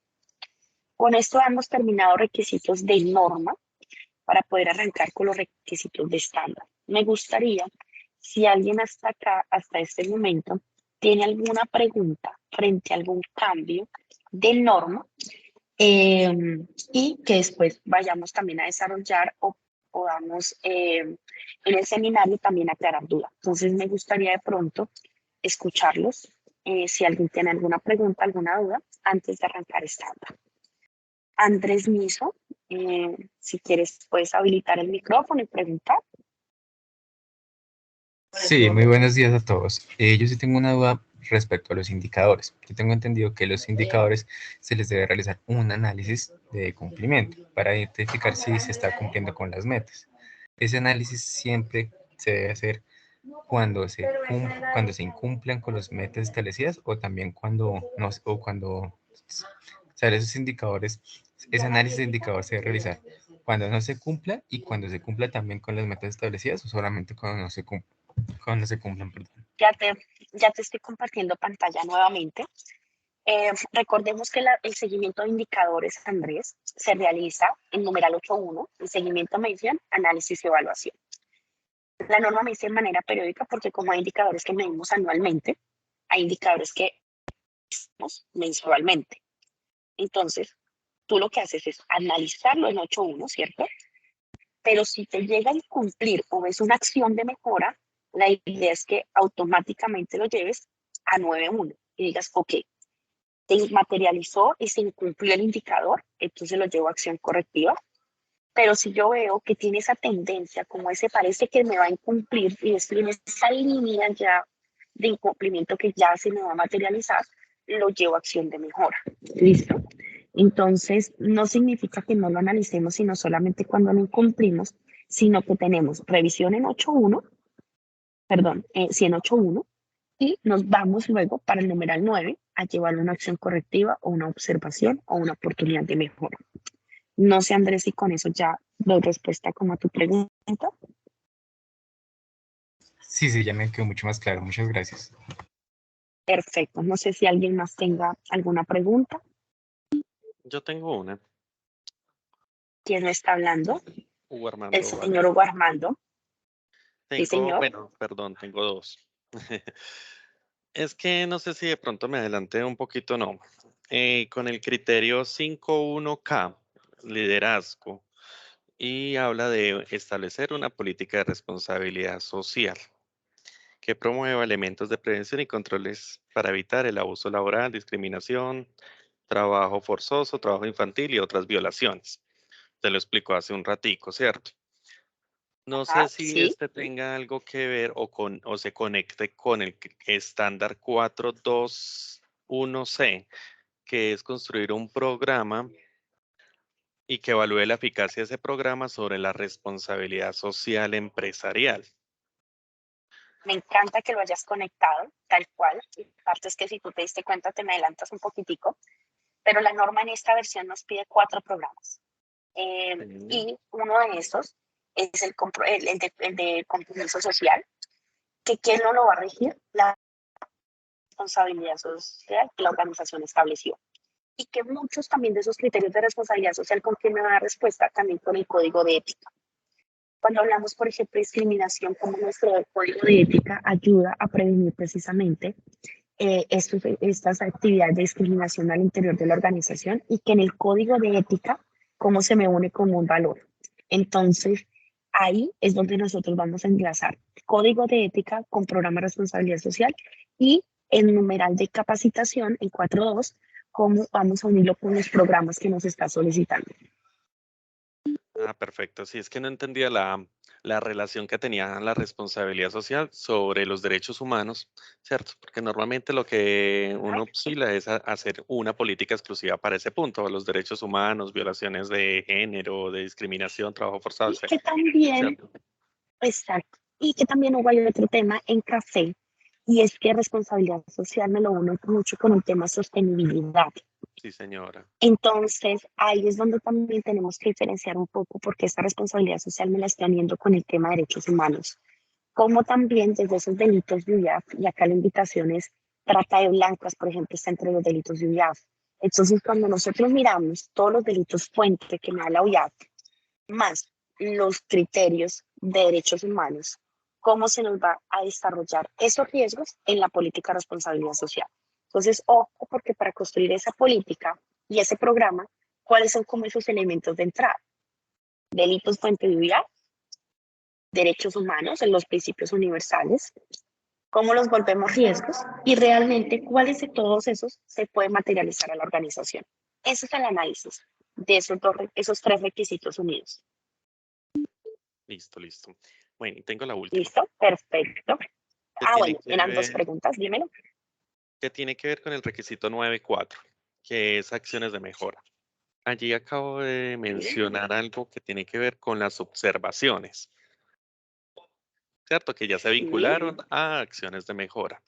Con esto hemos terminado requisitos de norma para poder arrancar con los requisitos de estándar. Me gustaría, si alguien hasta acá, hasta este momento, tiene alguna pregunta frente a algún cambio de norma y que después vayamos también a desarrollar o podamos en el seminario también aclarar dudas. Entonces me gustaría de pronto escucharlos si alguien tiene alguna pregunta, alguna duda antes de arrancar estándar. Andrés Miso, si quieres puedes habilitar el micrófono y preguntar. Sí, muy buenos días a todos. Yo sí tengo una duda respecto a los indicadores. Yo tengo entendido que los indicadores se les debe realizar un análisis de cumplimiento para identificar si se está cumpliendo con las metas. Ese análisis siempre se debe hacer cuando se incumplan con las metas establecidas o también cuando no, o cuando esos indicadores, ese análisis de indicador se debe realizar cuando no se cumpla y cuando se cumpla también con las metas establecidas o solamente cuando no se cumpla. Cuando se cumplan, perdón. Ya te estoy compartiendo pantalla nuevamente. Recordemos que el seguimiento de indicadores, Andrés, se realiza en numeral 8.1, el seguimiento, medición, análisis y evaluación. La norma me dice de manera periódica porque como hay indicadores que medimos anualmente, hay indicadores que medimos mensualmente. Entonces, tú lo que haces es analizarlo en 8.1, ¿cierto? Pero si te llega a incumplir o ves una acción de mejora, la idea es que automáticamente lo lleves a 9.1 y digas, ok, se materializó y se incumplió el indicador, entonces lo llevo a acción correctiva. Pero si yo veo que tiene esa tendencia, como ese parece que me va a incumplir y estoy en esa línea ya de incumplimiento que ya se me va a materializar, lo llevo a acción de mejora. ¿Listo? Entonces, no significa que no lo analicemos, sino solamente cuando lo incumplimos, sino que tenemos revisión en 8.1, perdón, sí, en 8.1, y nos vamos luego para el numeral 9 a llevar una acción correctiva o una observación o una oportunidad de mejora. No sé, Andrés, si con eso ya doy respuesta como a tu pregunta. Sí, ya me quedó mucho más claro. Muchas gracias. Perfecto. No sé si alguien más tenga alguna pregunta. Yo tengo una. ¿Quién me está hablando? Hugo Armando El Valdés. señor Hugo Armando. Sí, señor. Bueno, perdón, tengo dos. Es que no sé si de pronto me adelanté un poquito, no. Con el criterio 5.1K, liderazgo, y habla de establecer una política de responsabilidad social que promueva elementos de prevención y controles para evitar el abuso laboral, discriminación, trabajo forzoso, trabajo infantil y otras violaciones. Te lo explicó hace un ratico, ¿cierto? No sé si Sí. este tenga algo que ver o se conecte con el estándar 421C, que es construir un programa y que evalúe la eficacia de ese programa sobre la responsabilidad social empresarial. Me encanta que lo hayas conectado, tal cual. Aparte es que si tú te diste cuenta, te me adelantas un poquitico. Pero la norma en esta versión nos pide 4 programas. Y uno de esos es el de compromiso social, que ¿quién no lo va a regir? La responsabilidad social que la organización estableció. Y que muchos también de esos criterios de responsabilidad social, ¿con quién me va a dar respuesta? También con el código de ética. Cuando hablamos, por ejemplo, de discriminación, como nuestro código de ética ayuda a prevenir precisamente estas actividades de discriminación al interior de la organización y que en el código de ética, cómo se me une como un valor. Entonces, ahí es donde nosotros vamos a enlazar código de ética con programa de responsabilidad social y el numeral de capacitación en 4.2, cómo vamos a unirlo con los programas que nos está solicitando. Ah, perfecto. Sí, es que no entendía la relación que tenía la responsabilidad social sobre los derechos humanos, ¿cierto? Porque normalmente lo que uno oscila es hacer una política exclusiva para ese punto, los derechos humanos, violaciones de género, de discriminación, trabajo forzado, Y etc. que también, ¿Cierto? exacto, y que también hubo hay otro tema en café, y es que responsabilidad social me lo uno mucho con el tema sostenibilidad. Sí, señora. Entonces, ahí es donde también tenemos que diferenciar un poco porque esta responsabilidad social me la estoy uniendo con el tema de derechos humanos, como también desde esos delitos de UIAF, y acá la invitación es trata de blancas, por ejemplo, está entre los delitos de UIAF. Entonces, cuando nosotros miramos todos los delitos fuente que me da la UIAF, más los criterios de derechos humanos, cómo se nos va a desarrollar esos riesgos en la política de responsabilidad social. Entonces, ojo, porque para construir esa política y ese programa, ¿cuáles son como esos elementos de entrada? Delitos fuente de UIAF, derechos humanos en los principios universales, cómo los volvemos riesgos y realmente cuáles de todos esos se pueden materializar a la organización. Ese es el análisis de esos tres requisitos unidos. Listo, listo. Bueno, y tengo la última. ¿Listo? Perfecto. ¿Qué tiene Bueno, que eran dos ver, preguntas, dímelo. qué tiene que ver con el requisito 9.4, que es acciones de mejora? Allí acabo de mencionar algo que tiene que ver con las observaciones, ¿cierto? Que ya se vincularon a acciones de mejora.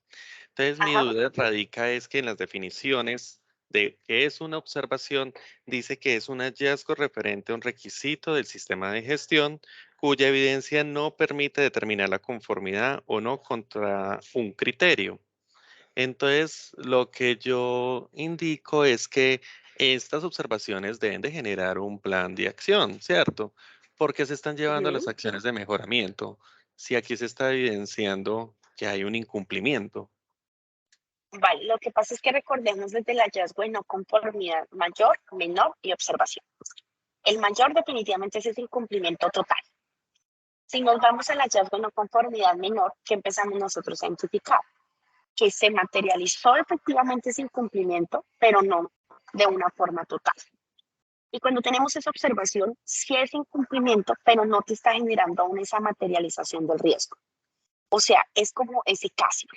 Entonces, mi Ajá. duda radica es que en las definiciones de qué es una observación, dice que es un hallazgo referente a un requisito del sistema de gestión cuya evidencia no permite determinar la conformidad o no contra un criterio. Entonces, lo que yo indico es que estas observaciones deben de generar un plan de acción, ¿cierto? Porque se están llevando las Ujú. acciones de mejoramiento. Si aquí se está evidenciando que hay un incumplimiento. Vale, lo que pasa es que recordemos desde el hallazgo de no conformidad mayor, menor y observación. El mayor definitivamente es ese incumplimiento total. Si nos vamos al hallazgo de no conformidad menor, ¿qué empezamos nosotros a identificar? Que se materializó efectivamente ese incumplimiento, pero no de una forma total. Y cuando tenemos esa observación, sí es incumplimiento, pero no te está generando aún esa materialización del riesgo. O sea, es como ese caso.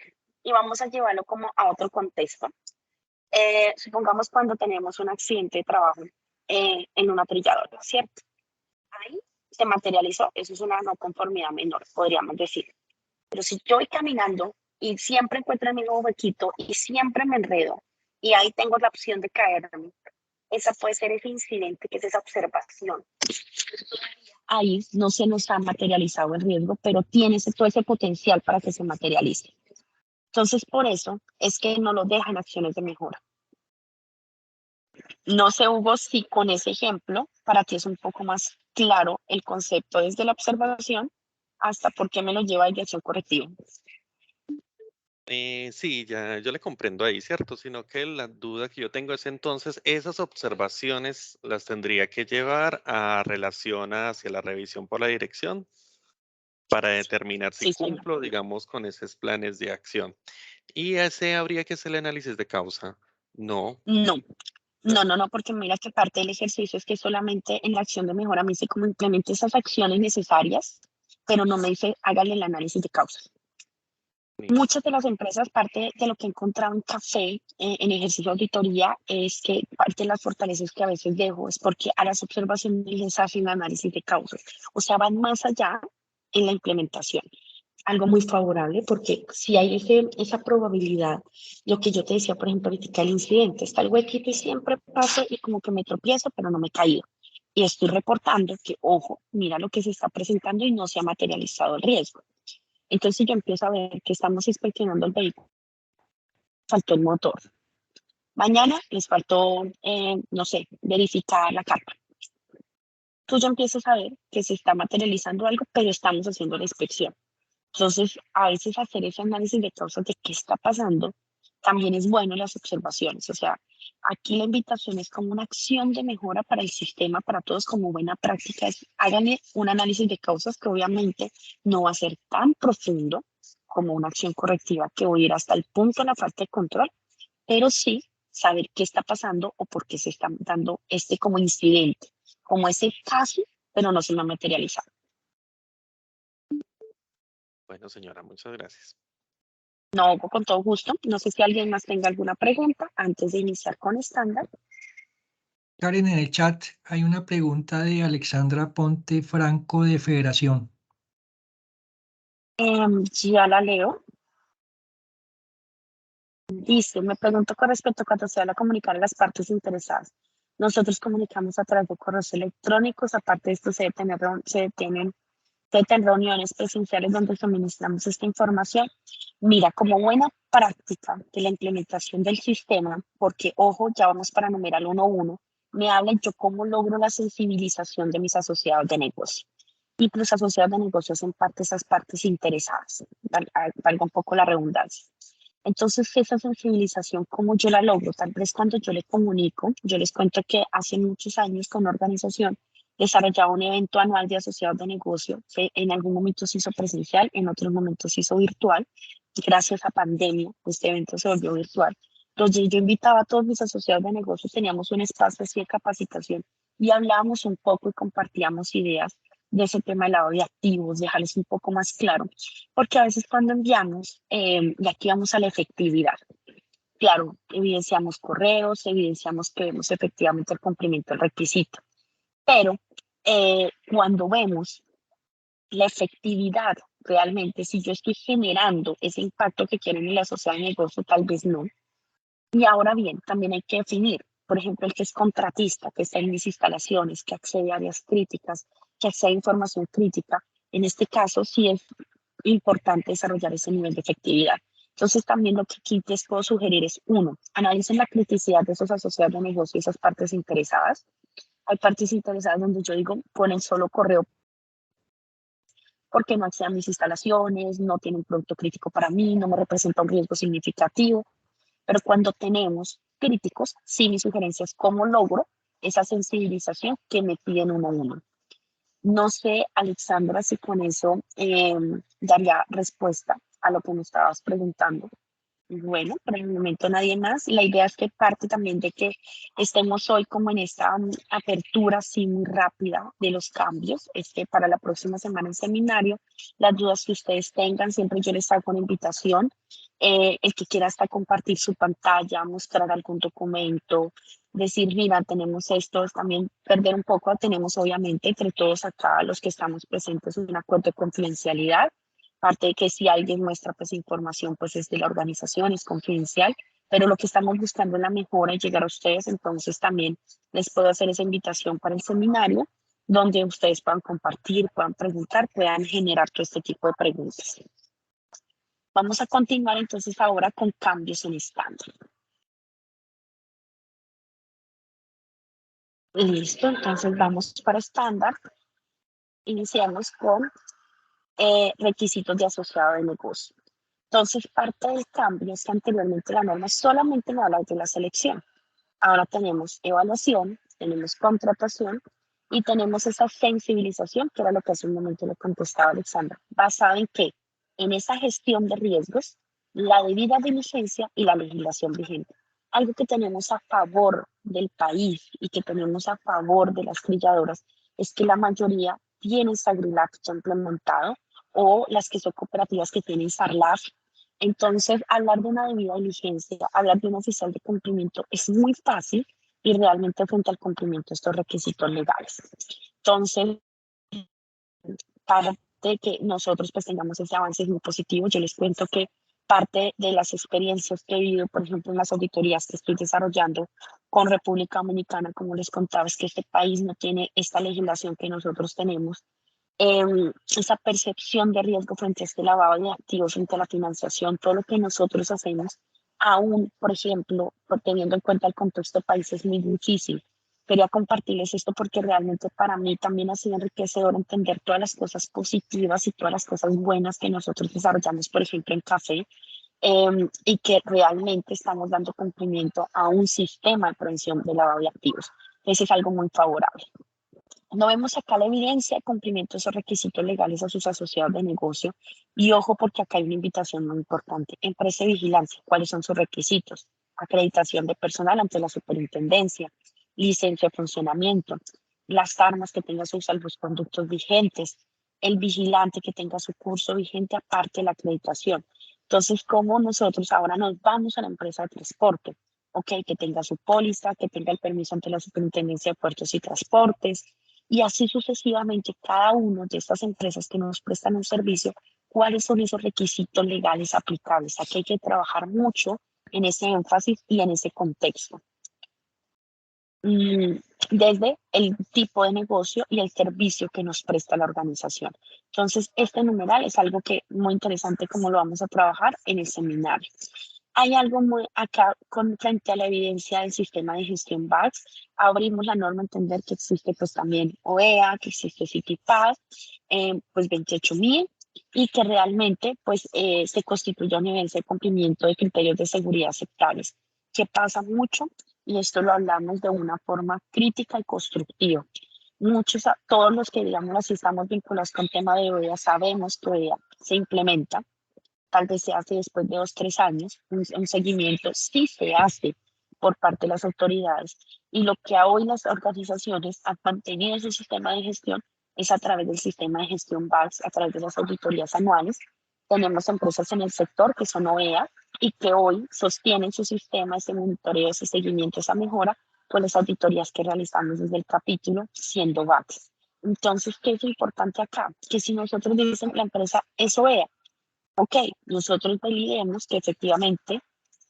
Y vamos a llevarlo como a otro contexto. Supongamos cuando tenemos un accidente de trabajo en una trilladora, ¿cierto? Ahí se materializó, eso es una no conformidad menor, podríamos decir. Pero si yo voy caminando y siempre encuentro el mismo huequito y siempre me enredo y ahí tengo la opción de caerme, esa puede ser ese incidente, que es esa observación. Ahí no se nos ha materializado el riesgo, pero tiene todo ese potencial para que se materialice. Entonces, por eso es que no lo dejan acciones de mejora. No sé, Hugo, si con ese ejemplo para ti es un poco más claro el concepto desde la observación hasta por qué me lo lleva a dirección correctiva. Sí, ya yo le comprendo ahí, ¿cierto? Sino que la duda que yo tengo es entonces, esas observaciones las tendría que llevar a relación hacia la revisión por la dirección para determinar si Sí, señor. cumplo, digamos, con esos planes de acción. Y ese habría que hacer el análisis de causa. No, No, no. no, porque mira que parte del ejercicio es que solamente en la acción de mejora me dice cómo implemente esas acciones necesarias, pero no me dice hágale el análisis de causas. Listo. Muchas de las empresas, parte de lo que he encontrado en café, en ejercicio de auditoría, es que parte de las fortalezas que a veces dejo es porque a las observaciones les hacen análisis de causas. O sea, van más allá en la implementación. Algo muy favorable porque si hay esa probabilidad, lo que yo te decía, por ejemplo, ahorita el incidente, está el huequito y siempre paso y como que me tropiezo, pero no me he caído. Y estoy reportando que, ojo, mira lo que se está presentando y no se ha materializado el riesgo. Entonces yo empiezo a ver que estamos inspeccionando el vehículo, faltó el motor. Mañana les faltó, no sé, verificar la carga. Tú ya empiezas a ver que se está materializando algo, pero estamos haciendo la inspección. Entonces, a veces hacer ese análisis de causas de qué está pasando también es bueno en las observaciones. O sea, aquí la invitación es como una acción de mejora para el sistema, para todos como buena práctica. Es háganle un análisis de causas que obviamente no va a ser tan profundo como una acción correctiva que voy a ir hasta el punto de la falta de control, pero sí saber qué está pasando o por qué se está dando este como incidente, como ese caso pero no se me ha materializado. Bueno, señora, muchas gracias. No, Hugo, con todo gusto. No sé si alguien más tenga alguna pregunta antes de iniciar con estándar. Karen, en el chat hay una pregunta de Alexandra Ponte Franco de Federación. Ya la leo. Dice, me pregunto con respecto a cuando se habla comunicar a las partes interesadas. Nosotros comunicamos a través de correos electrónicos, aparte de esto se detienen reuniones presenciales donde suministramos esta información. Mira, como buena práctica de la implementación del sistema, porque ojo, ya vamos para numeral 1.1, me habla yo cómo logro la sensibilización de mis asociados de negocio. Y los asociados de negocio son esas partes interesadas, valga un poco la redundancia. Entonces, esa sensibilización, ¿cómo yo la logro? Tal vez cuando yo le comunico, yo les cuento que hace muchos años con una organización desarrollaba un evento anual de asociados de negocio, que en algún momento se hizo presencial, en otros momentos se hizo virtual. Gracias a pandemia, este evento se volvió virtual. Entonces, yo invitaba a todos mis asociados de negocio, teníamos un espacio así de capacitación y hablábamos un poco y compartíamos ideas de ese tema de lavado de activos, dejarles un poco más claro, porque a veces cuando enviamos, y aquí vamos a la efectividad, claro, evidenciamos correos, evidenciamos que vemos efectivamente el cumplimiento del requisito, pero cuando vemos la efectividad realmente, si yo estoy generando ese impacto que quieren en la sociedad de negocio, tal vez no. Y ahora bien, también hay que definir, por ejemplo, el que es contratista, que está en mis instalaciones, que accede a áreas críticas, que accede a información crítica. En este caso, sí es importante desarrollar ese nivel de efectividad. Entonces, también lo que aquí les puedo sugerir es, uno, analicen la criticidad de esos asociados de negocio y esas partes interesadas. Hay partes interesadas donde yo digo, ponen solo correo porque no acceden a mis instalaciones, no tiene un producto crítico para mí, no me representa un riesgo significativo. Pero cuando tenemos críticos, sí, mi sugerencia es cómo logro esa sensibilización que me piden uno a uno. No sé, Alexandra, si con eso daría respuesta a lo que me estabas preguntando. Bueno, por el momento nadie más. La idea es que parte también de que estemos hoy como en esta apertura así muy rápida de los cambios. Es que para la próxima semana en seminario, las dudas que ustedes tengan, siempre yo les hago una invitación. El que quiera hasta compartir su pantalla, mostrar algún documento, decir, mira, tenemos esto, es también perder un poco. Tenemos obviamente entre todos acá, los que estamos presentes, un acuerdo de confidencialidad. Parte de que si alguien muestra pues información pues es de la organización, es confidencial, pero lo que estamos buscando es la mejora y llegar a ustedes, entonces también les puedo hacer esa invitación para el seminario donde ustedes puedan compartir, puedan preguntar, puedan generar todo este tipo de preguntas. Vamos a continuar entonces ahora con cambios en estándar. Listo, entonces vamos para estándar. Iniciamos con requisitos de asociado de negocio. Entonces, parte del cambio es que anteriormente la norma solamente me habla de la selección. Ahora tenemos evaluación, tenemos contratación y tenemos esa sensibilización, que era lo que hace un momento le contestaba Alexandra, basada en qué? En esa gestión de riesgos, la debida diligencia y la legislación vigente. Algo que tenemos a favor del país y que tenemos a favor de las trilladoras es que la mayoría tienen Sagrilac ya implementado o las que son cooperativas que tienen SARLAF. Entonces, hablar de una debida diligencia, hablar de un oficial de cumplimiento es muy fácil y realmente frente al cumplimiento de estos requisitos legales. Entonces, para de que nosotros pues tengamos ese avance es muy positivo. Yo les cuento que parte de las experiencias que he vivido, por ejemplo, en las auditorías que estoy desarrollando con República Dominicana, como les contaba, es que este país no tiene esta legislación que nosotros tenemos. Esa percepción de riesgo frente a este lavado de activos, frente a la financiación, todo lo que nosotros hacemos, aún, por ejemplo, teniendo en cuenta el contexto del país, es muy difícil. Quería compartirles esto porque realmente para mí también ha sido enriquecedor entender todas las cosas positivas y todas las cosas buenas que nosotros desarrollamos, por ejemplo, en Café, y que realmente estamos dando cumplimiento a un sistema de prevención de lavado de activos. Eso es algo muy favorable. No vemos acá la evidencia de cumplimiento de esos requisitos legales a sus asociados de negocio. Y ojo, porque acá hay una invitación muy importante. Empresa de vigilancia, ¿cuáles son sus requisitos? Acreditación de personal ante la superintendencia, licencia de funcionamiento. las armas que tengan sus salvoconductos vigentes, el vigilante que tenga su curso vigente aparte de la acreditación. Entonces, como nosotros ahora nos vamos a la empresa de transporte, ok, que tenga su póliza, que tenga el permiso ante la Superintendencia de Puertos y Transportes, y así sucesivamente cada una de estas empresas que nos prestan un servicio, cuáles son esos requisitos legales aplicables. Aquí hay que trabajar mucho en ese énfasis y en ese contexto. Desde el tipo de negocio y el servicio que nos presta la organización. Entonces, este numeral es algo que muy interesante como lo vamos a trabajar en el seminario. Hay algo muy acá frente a la evidencia del sistema de gestión BACS. Abrimos la norma a entender que existe pues también OEA, que existe CITIPAS, pues 28.000 y que realmente pues se constituye una evidencia de cumplimiento de criterios de seguridad aceptables. ¿Qué pasa mucho? Y esto lo hablamos de una forma crítica y constructiva. Todos los que digamos así estamos vinculados con el tema de OEA sabemos que OEA se implementa, tal vez se hace después de 2 o 3 años, un seguimiento sí se hace por parte de las autoridades y lo que hoy las organizaciones han mantenido ese sistema de gestión es a través del sistema de gestión BACS, a través de las auditorías anuales. Tenemos empresas en el sector que son OEA y que hoy sostienen su sistema, ese monitoreo, ese seguimiento, esa mejora con las auditorías que realizamos desde el capítulo siendo BACS. Entonces, ¿qué es importante acá? Que si nosotros dicen la empresa es OEA, ok, nosotros validemos que efectivamente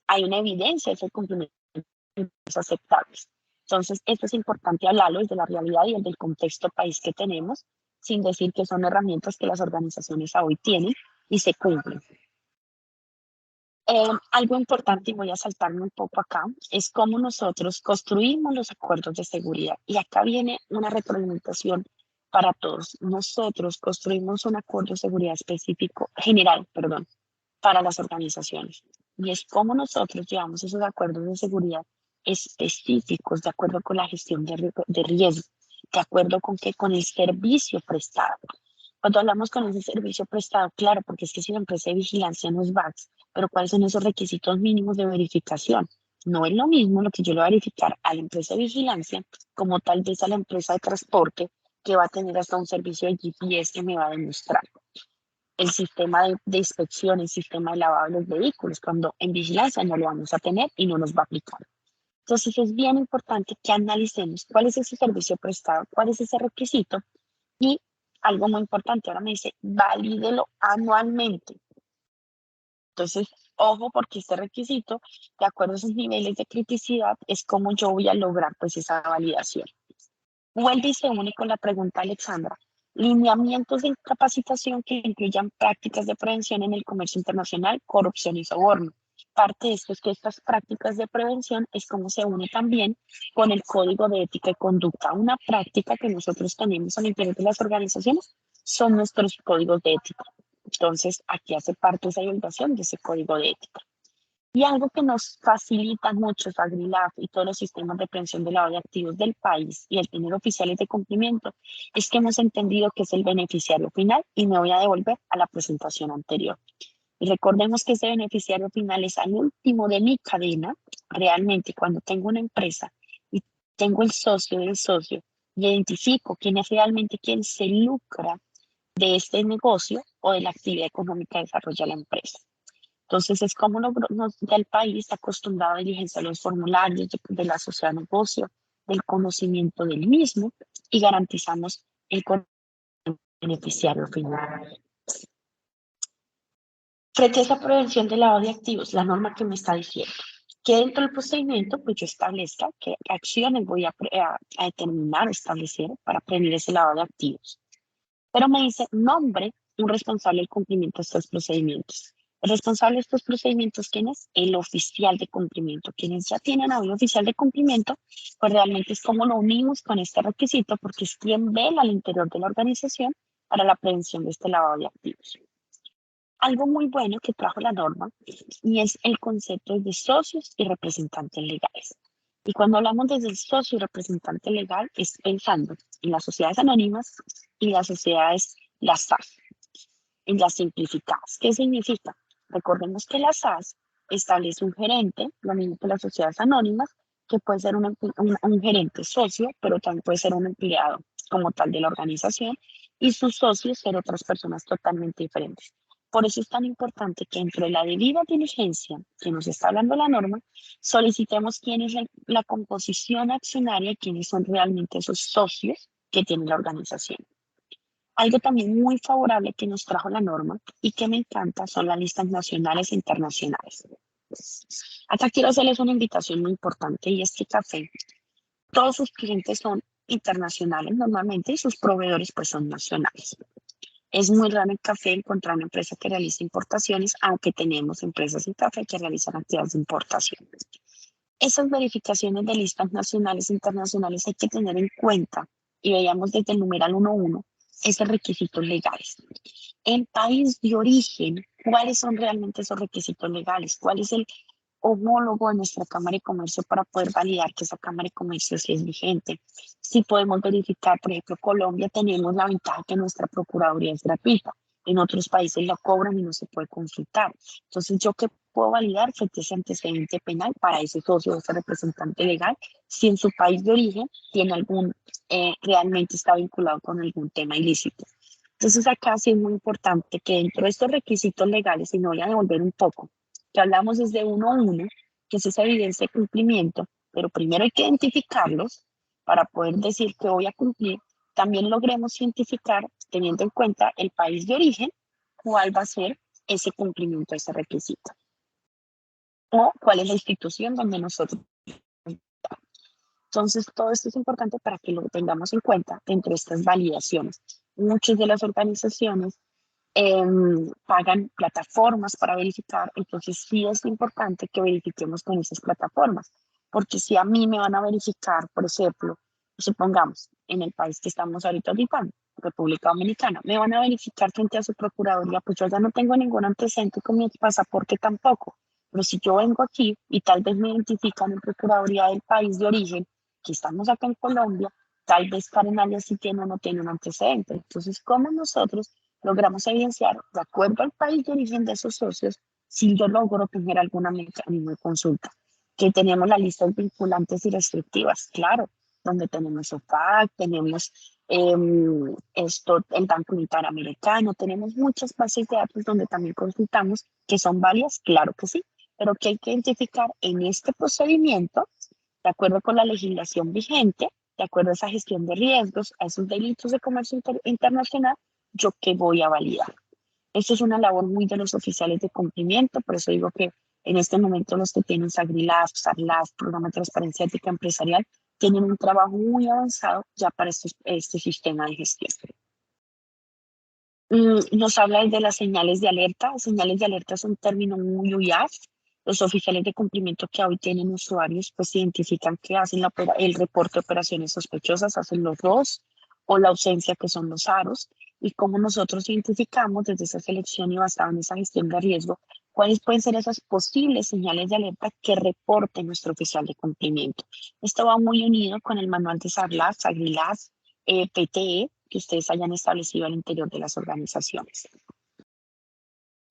hay una evidencia de ese cumplimiento aceptables. Entonces, esto es importante hablarlo desde la realidad y desde el contexto país que tenemos, sin decir que son herramientas que las organizaciones hoy tienen y se cumplen. Algo importante, y voy a saltarme un poco acá, es cómo nosotros construimos los acuerdos de seguridad. Y acá viene una retroalimentación para todos. Nosotros construimos un acuerdo de seguridad específico, general, perdón, para las organizaciones. Y es cómo nosotros llevamos esos acuerdos de seguridad específicos de acuerdo con la gestión de riesgo, de acuerdo con el servicio prestado. Cuando hablamos con ese servicio prestado, claro, porque es que si la empresa de vigilancia no es BACS, pero ¿cuáles son esos requisitos mínimos de verificación? No es lo mismo lo que yo le voy a verificar a la empresa de vigilancia como tal vez a la empresa de transporte que va a tener hasta un servicio de GPS que me va a demostrar el sistema de inspección, el sistema de lavado de los vehículos, cuando en vigilancia no lo vamos a tener y no nos va a aplicar. Entonces es bien importante que analicemos cuál es ese servicio prestado, cuál es ese requisito y algo muy importante, ahora me dice, valídelo anualmente. Entonces, ojo, porque este requisito, de acuerdo a esos niveles de criticidad, es como yo voy a lograr pues esa validación. Vuelve y se une con la pregunta Alexandra. Lineamientos de capacitación que incluyan prácticas de prevención en el comercio internacional, corrupción y soborno. Parte de esto es que estas prácticas de prevención es como se une también con el código de ética y conducta. Una práctica que nosotros tenemos al interior de las organizaciones son nuestros códigos de ética. Entonces, aquí hace parte esa divulgación de ese código de ética. Y algo que nos facilita mucho SAGRILAF y todos los sistemas de prevención de lavado de activos del país y el tener oficiales de cumplimiento es que hemos entendido que es el beneficiario final y me voy a devolver a la presentación anterior. Y recordemos que ese beneficiario final es al último de mi cadena. Realmente cuando tengo una empresa y tengo el socio del socio, identifico quién es realmente quien se lucra de este negocio o de la actividad económica que desarrolla la empresa. Entonces, es como el país está acostumbrado a diligenciar los formularios de la sociedad de negocio, del conocimiento del mismo y garantizamos el beneficiario final. Frente a esa prevención del lavado de activos, la norma que me está diciendo que dentro del procedimiento, pues yo establezca qué acciones voy a determinar, establecer para prevenir ese lavado de activos. Pero me dice, nombre un responsable del cumplimiento de estos procedimientos. El responsable de estos procedimientos, ¿quién es? El oficial de cumplimiento. Quienes ya tienen a un oficial de cumplimiento, pues realmente es como lo unimos con este requisito porque es quien vela al interior de la organización para la prevención de este lavado de activos. Algo muy bueno que trajo la norma y es el concepto de socios y representantes legales. Y cuando hablamos desde el socio y representante legal es pensando en las sociedades anónimas y las sociedades, las SAS, en las simplificadas. ¿Qué significa? Recordemos que la SAS establece un gerente, lo mismo que las sociedades anónimas, que puede ser un gerente socio, pero también puede ser un empleado como tal de la organización y sus socios ser otras personas totalmente diferentes. Por eso es tan importante que dentro de la debida diligencia que nos está hablando la norma, solicitemos quién es la composición accionaria y quiénes son realmente esos socios que tiene la organización. Algo también muy favorable que nos trajo la norma y que me encanta son las listas nacionales e internacionales. Acá quiero hacerles una invitación muy importante y es que Café, todos sus clientes son internacionales normalmente y sus proveedores pues son nacionales. Es muy raro en Café encontrar una empresa que realice importaciones, aunque tenemos empresas en Café que realizan actividades de importación. Esas verificaciones de listas nacionales e internacionales hay que tener en cuenta y veíamos desde el numeral 1.1 esos requisitos legales. En país de origen, ¿cuáles son realmente esos requisitos legales? ¿Cuál es el homólogo de nuestra Cámara de Comercio para poder validar que esa Cámara de Comercio sí es vigente? Si podemos verificar, por ejemplo, Colombia tenemos la ventaja que nuestra Procuraduría es gratuita. En otros países la cobran y no se puede consultar. Entonces, ¿yo qué puedo validar frente a ese antecedente penal para ese socio o ese representante legal si en su país de origen tiene realmente está vinculado con algún tema ilícito? Entonces, acá sí es muy importante que dentro de estos requisitos legales, y me voy a devolver un poco, que hablamos desde 1.1, que es esa evidencia de cumplimiento, pero primero hay que identificarlos para poder decir que voy a cumplir. También logremos identificar, teniendo en cuenta el país de origen, cuál va a ser ese cumplimiento de ese requisito. O cuál es la institución donde nosotros. Entonces, todo esto es importante para que lo tengamos en cuenta dentro de estas validaciones. Muchas de las organizaciones pagan plataformas para verificar, entonces sí es importante que verifiquemos con esas plataformas, porque si a mí me van a verificar, por ejemplo, supongamos, en el país que estamos ahorita habitando, República Dominicana, me van a verificar frente a su procuraduría, pues yo ya no tengo ningún antecedente con mi pasaporte tampoco, pero si yo vengo aquí y tal vez me identifican en procuraduría del país de origen, que estamos acá en Colombia, tal vez Karen Alias sí tiene o no tiene un antecedente, entonces ¿cómo nosotros logramos evidenciar, de acuerdo al país de origen de esos socios, si yo logro tener algún mecanismo de consulta? Que tenemos las listas vinculantes y restrictivas, claro, donde tenemos OFAC, tenemos el Banco Interamericano, tenemos muchas bases de datos donde también consultamos que son válidas, claro que sí, pero que hay que identificar en este procedimiento, de acuerdo con la legislación vigente, de acuerdo a esa gestión de riesgos, a esos delitos de comercio internacional, yo qué voy a validar. Esto es una labor muy de los oficiales de cumplimiento, por eso digo que en este momento los que tienen SAGRILAF, SARLAF, Programa de Transparencia Ética Empresarial, tienen un trabajo muy avanzado ya para este sistema de gestión. Nos habla de las señales de alerta. Señales de alerta es un término muy UIAF. Los oficiales de cumplimiento que hoy tienen usuarios, pues identifican que hacen el reporte de operaciones sospechosas, hacen los ROS o la ausencia, que son los AROS, y cómo nosotros identificamos desde esa selección y basado en esa gestión de riesgo, cuáles pueden ser esas posibles señales de alerta que reporte nuestro oficial de cumplimiento. Esto va muy unido con el manual de SARLAF, SAGRILAF, PTE, que ustedes hayan establecido al interior de las organizaciones.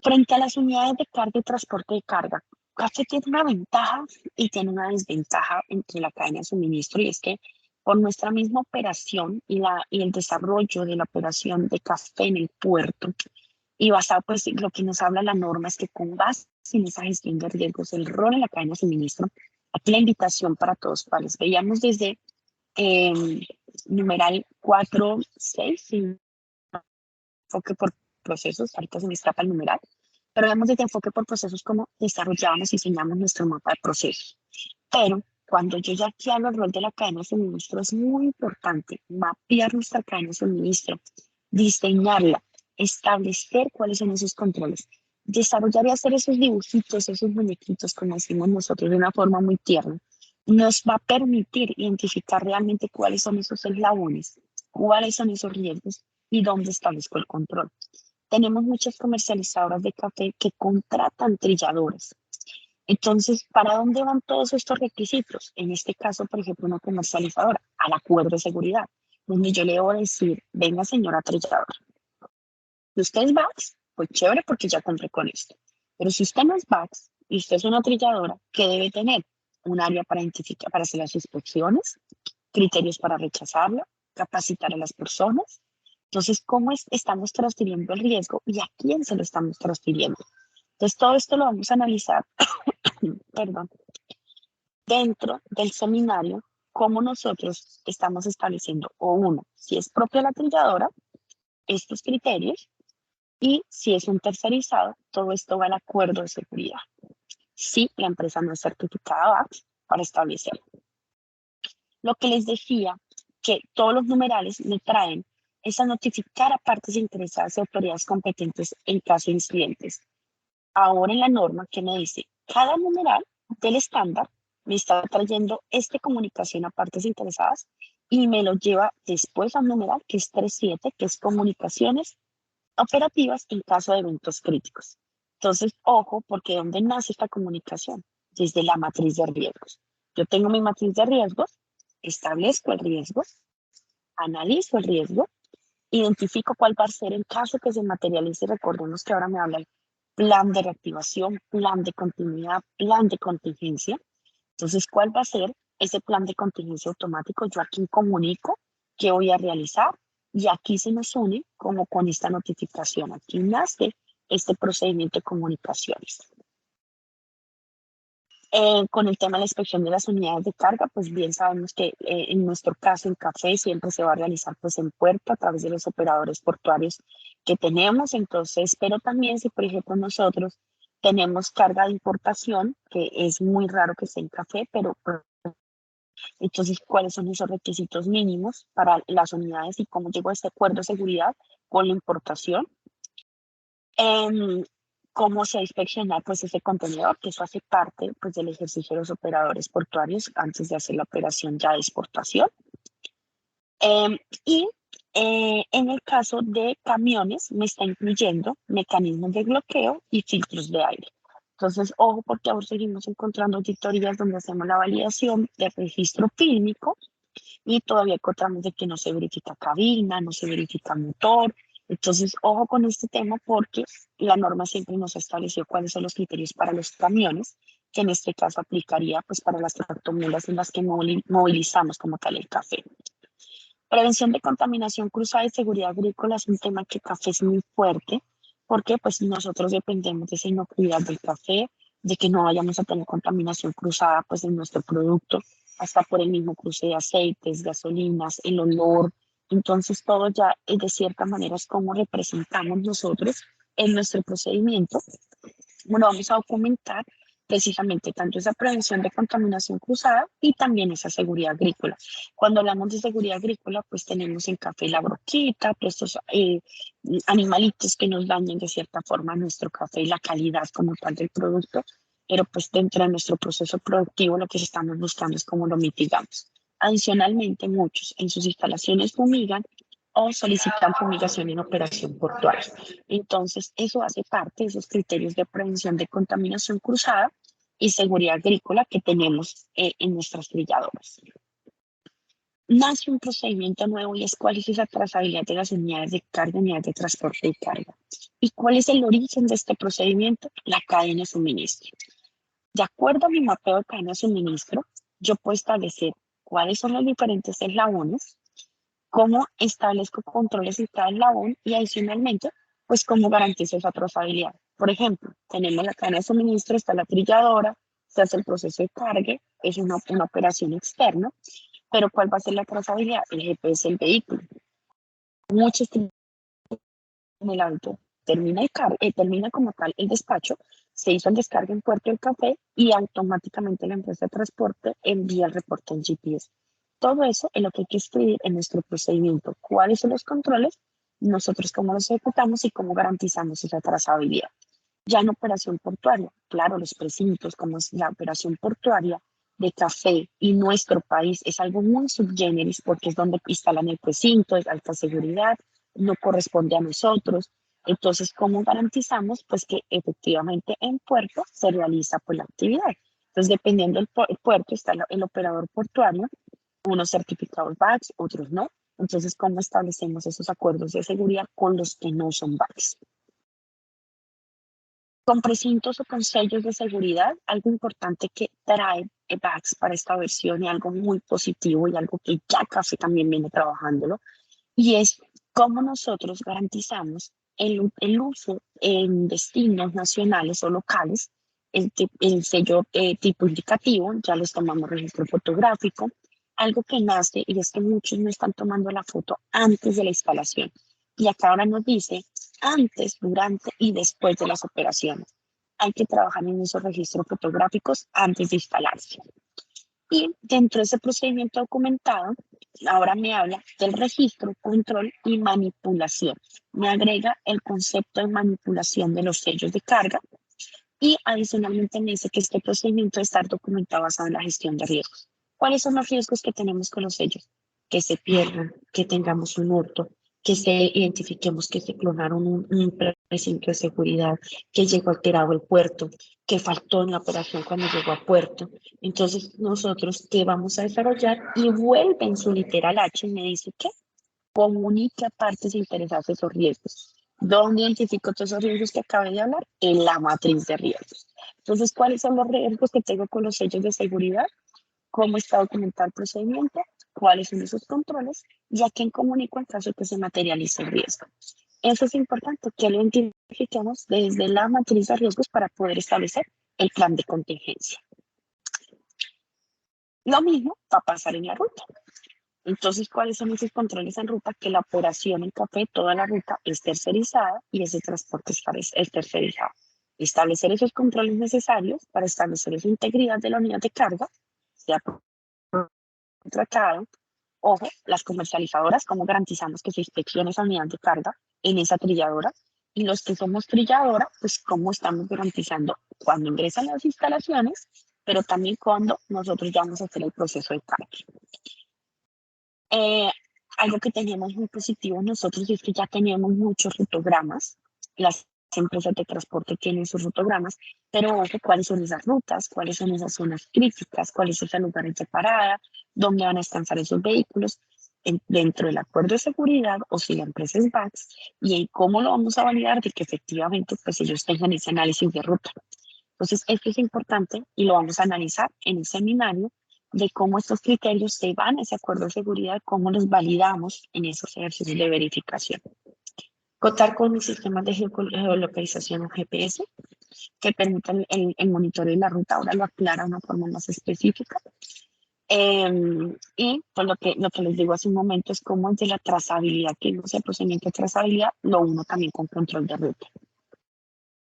Frente a las unidades de carga y transporte de carga, Café tiene una ventaja y tiene una desventaja entre la cadena de suministro, y es que por nuestra misma operación y el desarrollo de la operación de Café en el puerto, y basado pues lo que nos habla la norma es que con base en esa gestión de riesgos, el rol en la cadena de suministro, aquí la invitación para todos cuales veíamos desde numeral 4.6, enfoque por procesos, ahorita se me escapa el numeral, pero vemos desde enfoque por procesos cómo desarrollamos y diseñamos nuestro mapa de procesos. Pero cuando yo ya aquí hablo del rol de la cadena de suministro, es muy importante mapear nuestra cadena de suministro, diseñarla, establecer cuáles son esos controles, desarrollar y hacer esos dibujitos, esos muñequitos, como decimos nosotros, de una forma muy tierna, nos va a permitir identificar realmente cuáles son esos eslabones, cuáles son esos riesgos y dónde establezco el control. Tenemos muchas comercializadoras de café que contratan trilladores. Entonces, ¿para dónde van todos estos requisitos? En este caso, por ejemplo, una comercializadora, al acuerdo de seguridad, donde yo le debo decir, venga señora trilladora, si usted es VAX, pues chévere porque ya compré con esto. Pero si usted no es VAX y usted es una trilladora, ¿qué debe tener? un área para identificar, para hacer las inspecciones, criterios para rechazarla, capacitar a las personas. Entonces, ¿cómo estamos transfiriendo el riesgo y a quién se lo estamos transfiriendo? Entonces, todo esto lo vamos a analizar, perdón, dentro del seminario, cómo nosotros estamos estableciendo, o uno, si es propia la trilladora, estos criterios, y si es un tercerizado, todo esto va al acuerdo de seguridad. Si la empresa no es certificada VAX para establecerlo. Lo que les decía, que todos los numerales me traen es a notificar a partes interesadas y autoridades competentes en caso de incidentes. Ahora en la norma que me dice, cada numeral del estándar me está trayendo esta comunicación a partes interesadas y me lo lleva después a un numeral que es 3.7, que es comunicaciones operativas en caso de eventos críticos. Entonces, ojo, porque ¿dónde nace esta comunicación? Desde la matriz de riesgos. Yo tengo mi matriz de riesgos, establezco el riesgo, analizo el riesgo, identifico cuál va a ser en caso que se materialice. Recordemos que ahora me habla el plan de reactivación, plan de continuidad, plan de contingencia. Entonces, ¿cuál va a ser ese plan de contingencia automático? Yo aquí comunico qué voy a realizar y aquí se nos une como con esta notificación. Aquí nace este procedimiento de comunicaciones. Con el tema de la inspección de las unidades de carga, pues bien sabemos que en nuestro caso en café siempre se va a realizar pues en puerto a través de los operadores portuarios que tenemos. Entonces, pero también si por ejemplo nosotros tenemos carga de importación, que es muy raro que esté en café, pero entonces, ¿cuáles son esos requisitos mínimos para las unidades y cómo llegó a este acuerdo de seguridad con la importación? Cómo se va a inspeccionar pues ese contenedor, que eso hace parte pues del ejercicio de los operadores portuarios antes de hacer la operación ya de exportación. Y en el caso de camiones me está incluyendo mecanismos de bloqueo y filtros de aire. Entonces, ojo, porque ahora seguimos encontrando auditorías donde hacemos la validación del registro fílmico y todavía encontramos de que no se verifica cabina, no se verifica motor. Entonces, ojo con este tema porque la norma siempre nos ha establecido cuáles son los criterios para los camiones, que en este caso aplicaría pues para las tractomulas en las que movilizamos como tal el café. Prevención de contaminación cruzada y seguridad agrícola es un tema que café es muy fuerte porque pues nosotros dependemos de esa inocuidad del café, de que no vayamos a tener contaminación cruzada pues en nuestro producto, hasta por el mismo cruce de aceites, gasolinas, el olor. Entonces todo ya de cierta manera es como representamos nosotros en nuestro procedimiento. Bueno, vamos a documentar precisamente tanto esa prevención de contaminación cruzada y también esa seguridad agrícola. Cuando hablamos de seguridad agrícola, pues tenemos en café la broquita, todos estos animalitos que nos dañan de cierta forma nuestro café y la calidad como tal del producto, pero pues dentro de nuestro proceso productivo lo que estamos buscando es cómo lo mitigamos. Adicionalmente, muchos en sus instalaciones fumigan o solicitan fumigación en operación portuaria. Entonces, eso hace parte de esos criterios de prevención de contaminación cruzada y seguridad agrícola que tenemos en nuestras trilladoras. Nace un procedimiento nuevo y es cuál es esa trazabilidad de las unidades de carga, unidades de transporte y carga. ¿Y cuál es el origen de este procedimiento? La cadena de suministro. De acuerdo a mi mapeo de cadena de suministro, yo puedo establecer cuáles son los diferentes eslabones, cómo establezco controles en cada eslabón y adicionalmente, pues cómo garantizo esa trazabilidad. Por ejemplo, tenemos la cadena de suministro, está la trilladora, se hace el proceso de cargue, es una operación externa, pero ¿cuál va a ser la trazabilidad? El GPS del vehículo. Muchos en el auto termina como tal el despacho, se hizo el descargue en Puerto del Café y automáticamente la empresa de transporte envía el reporte en GPS. Todo eso es lo que hay que escribir en nuestro procedimiento. ¿Cuáles son los controles? Nosotros cómo los ejecutamos y cómo garantizamos esa trazabilidad. Ya en operación portuaria, claro, los precintos, como es la operación portuaria de café y nuestro país, es algo muy subgéneris porque es donde instalan el precinto, es alta seguridad, no corresponde a nosotros. Entonces, ¿cómo garantizamos? Pues que efectivamente en puerto se realiza pues la actividad. Entonces, dependiendo del puerto, está el operador portuario, unos certificados VAX, otros no. Entonces, ¿cómo establecemos esos acuerdos de seguridad con los que no son VAX? con precintos o con sellos de seguridad. Algo importante que trae Bags para esta versión y algo muy positivo y algo que ya Café también viene trabajándolo, y es cómo nosotros garantizamos el uso en destinos nacionales o locales, el sello tipo indicativo, ya les tomamos registro fotográfico, algo que nace y es que muchos no están tomando la foto antes de la instalación. Y acá ahora nos dice antes, durante y después de las operaciones. Hay que trabajar en esos registros fotográficos antes de instalarse. Y dentro de ese procedimiento documentado, ahora me habla del registro, control y manipulación. Me agrega el concepto de manipulación de los sellos de carga y adicionalmente me dice que este procedimiento debe estar documentado basado en la gestión de riesgos. ¿Cuáles son los riesgos que tenemos con los sellos? Que se pierdan, que tengamos un hurto, que identifiquemos que se clonaron un precinto de seguridad, que llegó alterado el puerto, que faltó en la operación cuando llegó a puerto. Entonces, nosotros, ¿qué vamos a desarrollar? Y vuelve en su literal H y me dice que comunica a partes interesadas esos riesgos. ¿Dónde identifico todos esos riesgos que acabé de hablar? En la matriz de riesgos. Entonces, ¿cuáles son los riesgos que tengo con los sellos de seguridad? ¿Cómo está documentado el procedimiento? ¿Cuáles son esos controles? Y a quién comunico en caso de que se materialice el riesgo. Eso es importante, que lo identifiquemos desde la matriz de riesgos para poder establecer el plan de contingencia. Lo mismo va a pasar en la ruta. Entonces, ¿cuáles son esos controles en ruta? Que la operación en Café, toda la ruta es tercerizada y ese transporte es tercerizado. Establecer esos controles necesarios para establecer esa integridad de la unidad de carga, sea contratado. Ojo, las comercializadoras, ¿cómo garantizamos que se inspeccione esa unidad de carga en esa trilladora? Y los que somos trilladora, pues cómo estamos garantizando cuando ingresan las instalaciones, pero también cuando nosotros ya vamos a hacer el proceso de carga. Algo que teníamos muy positivo nosotros es que ya teníamos muchos rutogramas. Las empresas de transporte tienen sus rutogramas, pero ojo, cuáles son esas rutas, cuáles son esas zonas críticas, cuáles son esos lugares de parada, dónde van a descansar esos vehículos dentro del acuerdo de seguridad o si la empresa es Bags, y cómo lo vamos a validar de que efectivamente pues ellos tengan ese análisis de ruta. Entonces, esto es importante y lo vamos a analizar en el seminario de cómo estos criterios se van a ese acuerdo de seguridad, cómo los validamos en esos ejercicios de verificación. Contar con mis sistemas de geolocalización o GPS que permitan el monitoreo de la ruta, ahora lo aclara de una forma más específica. Y pues lo que les digo hace un momento es cómo de la trazabilidad, que no sea procedimiento de trazabilidad, lo uno también con control de ruta.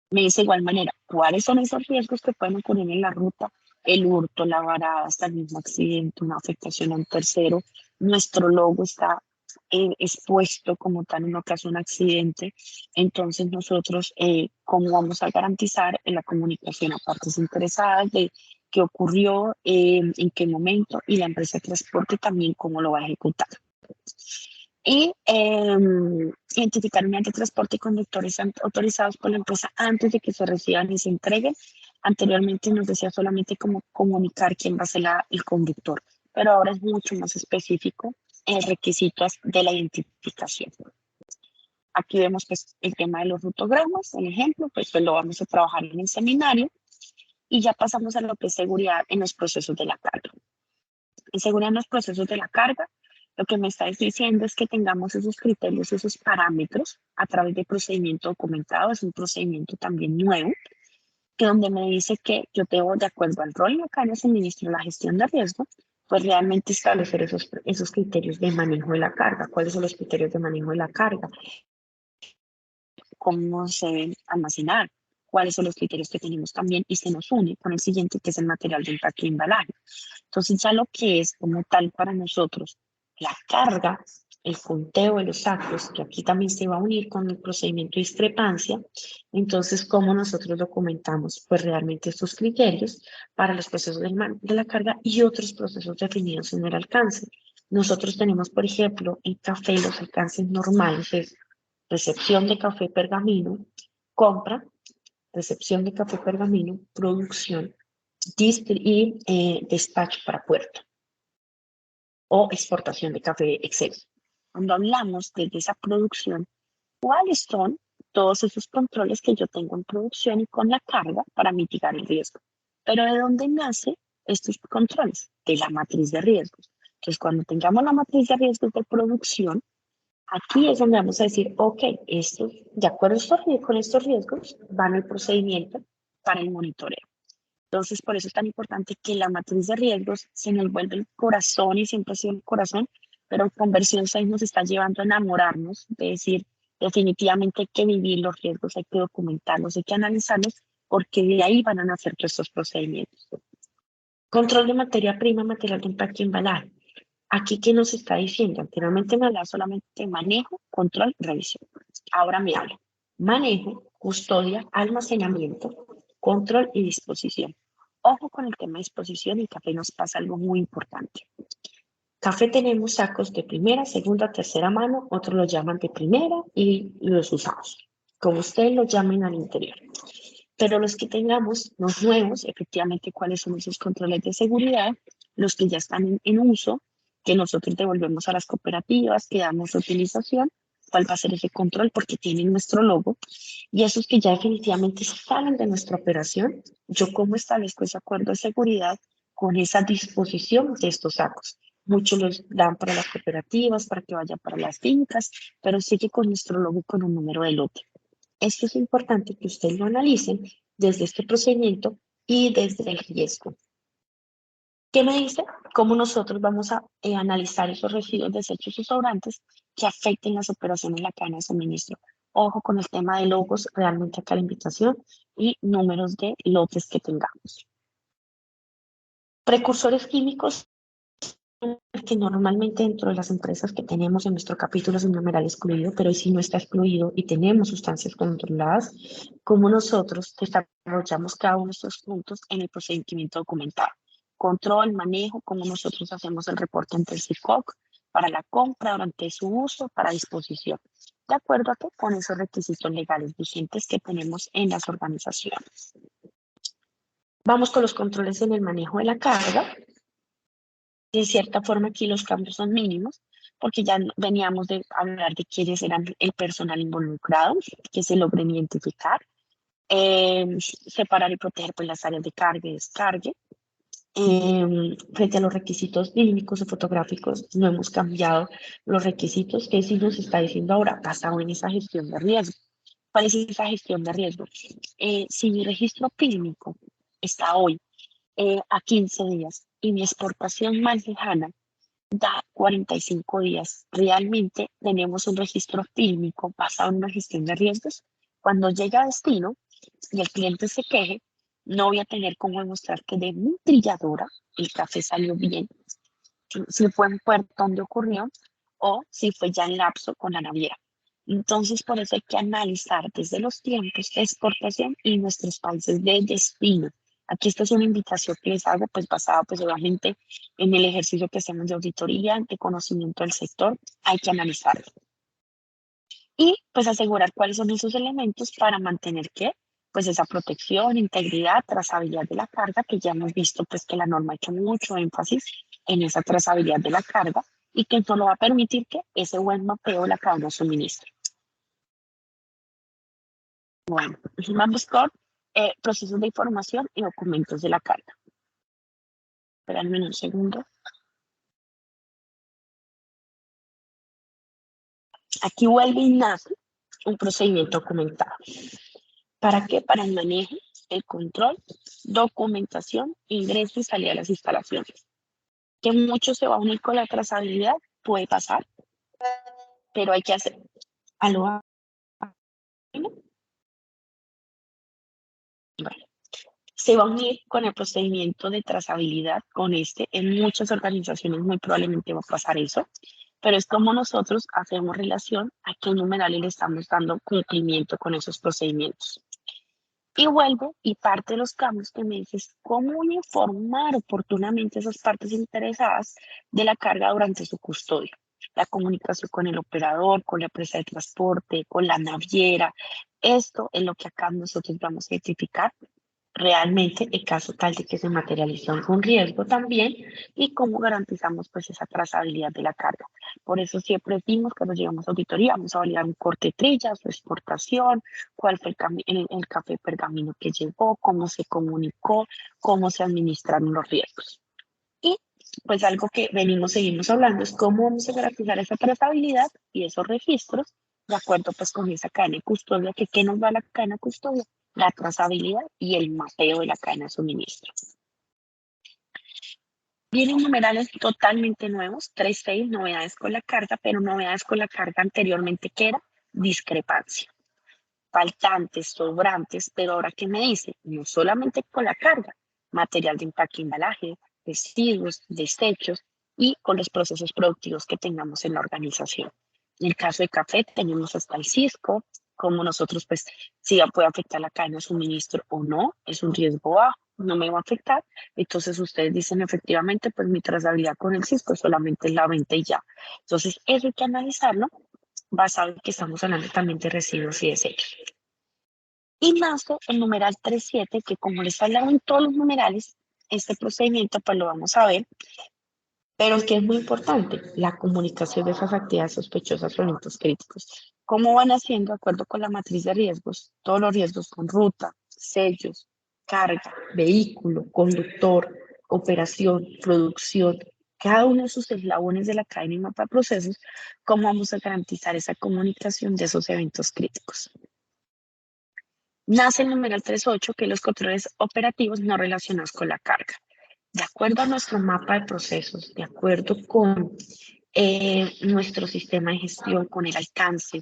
Me dice de igual manera, ¿cuáles son esos riesgos que pueden ocurrir en la ruta? El hurto, la varada, hasta el mismo accidente, una afectación a un tercero. Nuestro logo está expuesto como tal en lo que hace un accidente. Entonces nosotros, ¿cómo vamos a garantizar en la comunicación a partes interesadas de qué ocurrió, en qué momento y la empresa de transporte también cómo lo va a ejecutar? Y identificar unidades de transporte y conductores autorizados por la empresa antes de que se reciban y se entreguen. Anteriormente nos decía solamente cómo comunicar quién va a ser el conductor, pero ahora es mucho más específico el requisito de la identificación. Aquí vemos pues, el tema de los rutogramas, el ejemplo, pues lo vamos a trabajar en el seminario y ya pasamos a lo que es seguridad en los procesos de la carga. En seguridad en los procesos de la carga, lo que me está diciendo es que tengamos esos criterios, esos parámetros a través de procedimiento documentado. Es un procedimiento también nuevo, que donde me dice que yo debo, de acuerdo al rol acá en el suministro, la gestión de riesgo, pues realmente establecer esos criterios de manejo de la carga. ¿Cuáles son los criterios de manejo de la carga? ¿Cómo se deben almacenar? ¿Cuáles son los criterios que tenemos también? Y se nos une con el siguiente, que es el material de empaque y embalaje. Entonces ya lo que es como tal para nosotros la carga, el conteo de los actos, que aquí también se va a unir con el procedimiento de discrepancia. Entonces, ¿cómo nosotros documentamos? Pues realmente estos criterios para los procesos de la carga y otros procesos definidos en el alcance. Nosotros tenemos, por ejemplo, en café los alcances normales, es recepción de café pergamino, compra, recepción de café pergamino, producción, y despacho para puerto o exportación de café exceso. Cuando hablamos de esa producción, ¿cuáles son todos esos controles que yo tengo en producción y con la carga para mitigar el riesgo. Pero ¿de dónde nacen estos controles? De la matriz de riesgos. Entonces, cuando tengamos la matriz de riesgos de producción, aquí es donde vamos a decir, ok, de acuerdo con estos riesgos, van el procedimiento para el monitoreo. Entonces, por eso es tan importante que la matriz de riesgos se nos vuelve el corazón y siempre ha sido el corazón, pero Conversión 6 nos está llevando a enamorarnos, de decir, definitivamente hay que vivir los riesgos, hay que documentarlos, hay que analizarlos, porque de ahí van a nacer todos estos procedimientos. Control de materia prima, material de empaque y embalaje. Aquí, ¿qué nos está diciendo? Anteriormente me hablaba solamente de manejo, control, revisión. Ahora me habla manejo, custodia, almacenamiento, control y disposición. Ojo con el tema de disposición, en café nos pasa algo muy importante. Café tenemos sacos de primera, segunda, tercera mano, otros lo llaman de primera y los usamos, como ustedes lo llamen al interior. Pero los que tengamos, los nuevos, efectivamente, ¿cuáles son esos controles de seguridad? Los que ya están en uso, que nosotros devolvemos a las cooperativas, que damos utilización, ¿cuál va a ser ese control? Porque tienen nuestro logo. Y esos que ya definitivamente salen de nuestra operación, yo cómo establezco ese acuerdo de seguridad con esa disposición de estos sacos. Muchos los dan para las cooperativas, para que vaya para las fincas, pero sigue con nuestro logo y con un número de lote. Esto es importante que ustedes lo analicen desde este procedimiento y desde el riesgo. ¿Qué me dice? ¿Cómo nosotros vamos a analizar esos residuos, desechos y sobrantes que afecten las operaciones en la cadena de suministro? Ojo con el tema de logos, realmente acá la invitación, y números de lotes que tengamos. Precursores químicos, que normalmente dentro de las empresas que tenemos en nuestro capítulo es un numeral excluido, pero si no está excluido y tenemos sustancias controladas, como nosotros desarrollamos cada uno de estos puntos en el procedimiento documentado. Control, manejo, como nosotros hacemos el reporte ante el SICOC para la compra, durante su uso, para disposición, de acuerdo a que con esos requisitos legales vigentes que tenemos en las organizaciones. Vamos con los controles en el manejo de la carga. De cierta forma aquí los cambios son mínimos, porque ya veníamos de hablar de quiénes eran el personal involucrado, que se logren identificar, separar y proteger pues, las áreas de carga y descargue. Frente a los requisitos clínicos o fotográficos, no hemos cambiado los requisitos que sí nos está diciendo ahora, basado en esa gestión de riesgo. ¿Cuál es esa gestión de riesgo? Si mi registro clínico está hoy a 15 días y mi exportación más lejana da 45 días, realmente tenemos un registro clínico basado en una gestión de riesgos. Cuando llega a destino y el cliente se queje, no voy a tener cómo demostrar que de mi trilladora el café salió bien, si fue en puerto donde ocurrió o si fue ya en lapso con la naviera. Entonces, por eso hay que analizar desde los tiempos de exportación y nuestros países de destino. Aquí esta es una invitación que les hago, pues basada pues obviamente en el ejercicio que hacemos de auditoría, de conocimiento del sector, hay que analizarlo. Y pues asegurar cuáles son esos elementos para mantener ¿qué? Pues esa protección, integridad, trazabilidad de la carga, que ya hemos visto pues que la norma ha hecho mucho énfasis en esa trazabilidad de la carga y que esto lo va a permitir que ese buen mapeo de la cadena de suministro. Bueno, vamos con procesos de información y documentos de la carga. Espérenme un segundo. Aquí vuelve y nace un procedimiento documentado. ¿Para qué? Para el manejo, el control, documentación, ingreso y salida de las instalaciones. Que mucho se va a unir con la trazabilidad, puede pasar, pero hay que hacer. ¿Aló? Bueno, se va a unir con el procedimiento de trazabilidad, con en muchas organizaciones muy probablemente va a pasar eso, pero es como nosotros hacemos relación a qué numeral le estamos dando cumplimiento con esos procedimientos. Y vuelvo y parte de los cambios que me dices, cómo informar oportunamente a esas partes interesadas de la carga durante su custodia. La comunicación con el operador, con la empresa de transporte, con la naviera. Esto es lo que acá nosotros vamos a identificar realmente en caso tal de que se materialice algún riesgo también y cómo garantizamos pues esa trazabilidad de la carga. Por eso siempre decimos que cuando llegamos a auditoría vamos a validar un corte de trillas, su exportación, cuál fue el café pergamino que llegó, cómo se comunicó, cómo se administraron los riesgos. Y pues algo que seguimos hablando es cómo vamos a garantizar esa trazabilidad y esos registros de acuerdo pues con esa cadena de custodia, que ¿qué nos da la cadena de custodia? La trazabilidad y el mapeo de la cadena de suministro. Vienen numerales totalmente nuevos, 3.6, novedades con la carga, pero novedades con la carga anteriormente que era discrepancia. Faltantes, sobrantes, pero ahora ¿qué me dice? No solamente con la carga, material de empaque, embalaje, residuos, desechos y con los procesos productivos que tengamos en la organización. En el caso de café tenemos hasta el Cisco, como nosotros pues si ya puede afectar la cadena de suministro o no, es un riesgo bajo, no me va a afectar. Entonces ustedes dicen efectivamente pues mi trazabilidad con el Cisco solamente es la venta y ya. Entonces eso hay que analizarlo basado en que estamos hablando también de residuos y desechos. Y nace el numeral 3.7, que como les hablaba en todos los numerales, este procedimiento pues lo vamos a ver, pero que es muy importante, la comunicación de esas actividades sospechosas o eventos críticos. ¿Cómo van haciendo, de acuerdo con la matriz de riesgos? Todos los riesgos con ruta, sellos, carga, vehículo, conductor, operación, producción, cada uno de sus eslabones de la cadena y mapa de procesos, ¿cómo vamos a garantizar esa comunicación de esos eventos críticos? Nace el numeral 3.8, que los controles operativos no relacionados con la carga. De acuerdo a nuestro mapa de procesos, de acuerdo con nuestro sistema de gestión, con el alcance,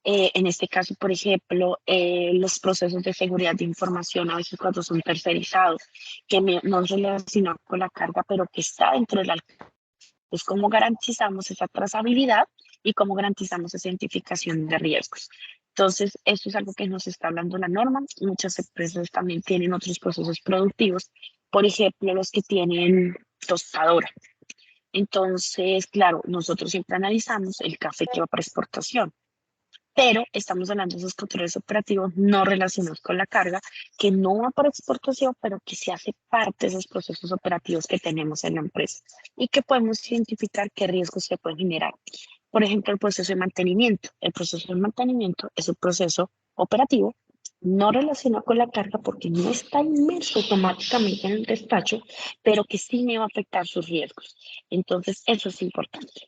en este caso, por ejemplo, los procesos de seguridad de información, a veces cuando son tercerizados, que no se relacionan con la carga, pero que está dentro del alcance. Entonces, ¿cómo garantizamos esa trazabilidad y cómo garantizamos esa identificación de riesgos? Entonces, esto es algo que nos está hablando la norma. Muchas empresas también tienen otros procesos productivos, por ejemplo, los que tienen tostadora. Entonces, claro, nosotros siempre analizamos el café que va para exportación, pero estamos hablando de esos controles operativos no relacionados con la carga, que no va para exportación, pero que se hace parte de esos procesos operativos que tenemos en la empresa y que podemos identificar qué riesgos se pueden generar. Por ejemplo, el proceso de mantenimiento. El proceso de mantenimiento es un proceso operativo no relacionado con la carga porque no está inmerso automáticamente en el despacho, pero que sí me va a afectar sus riesgos. Entonces, eso es importante.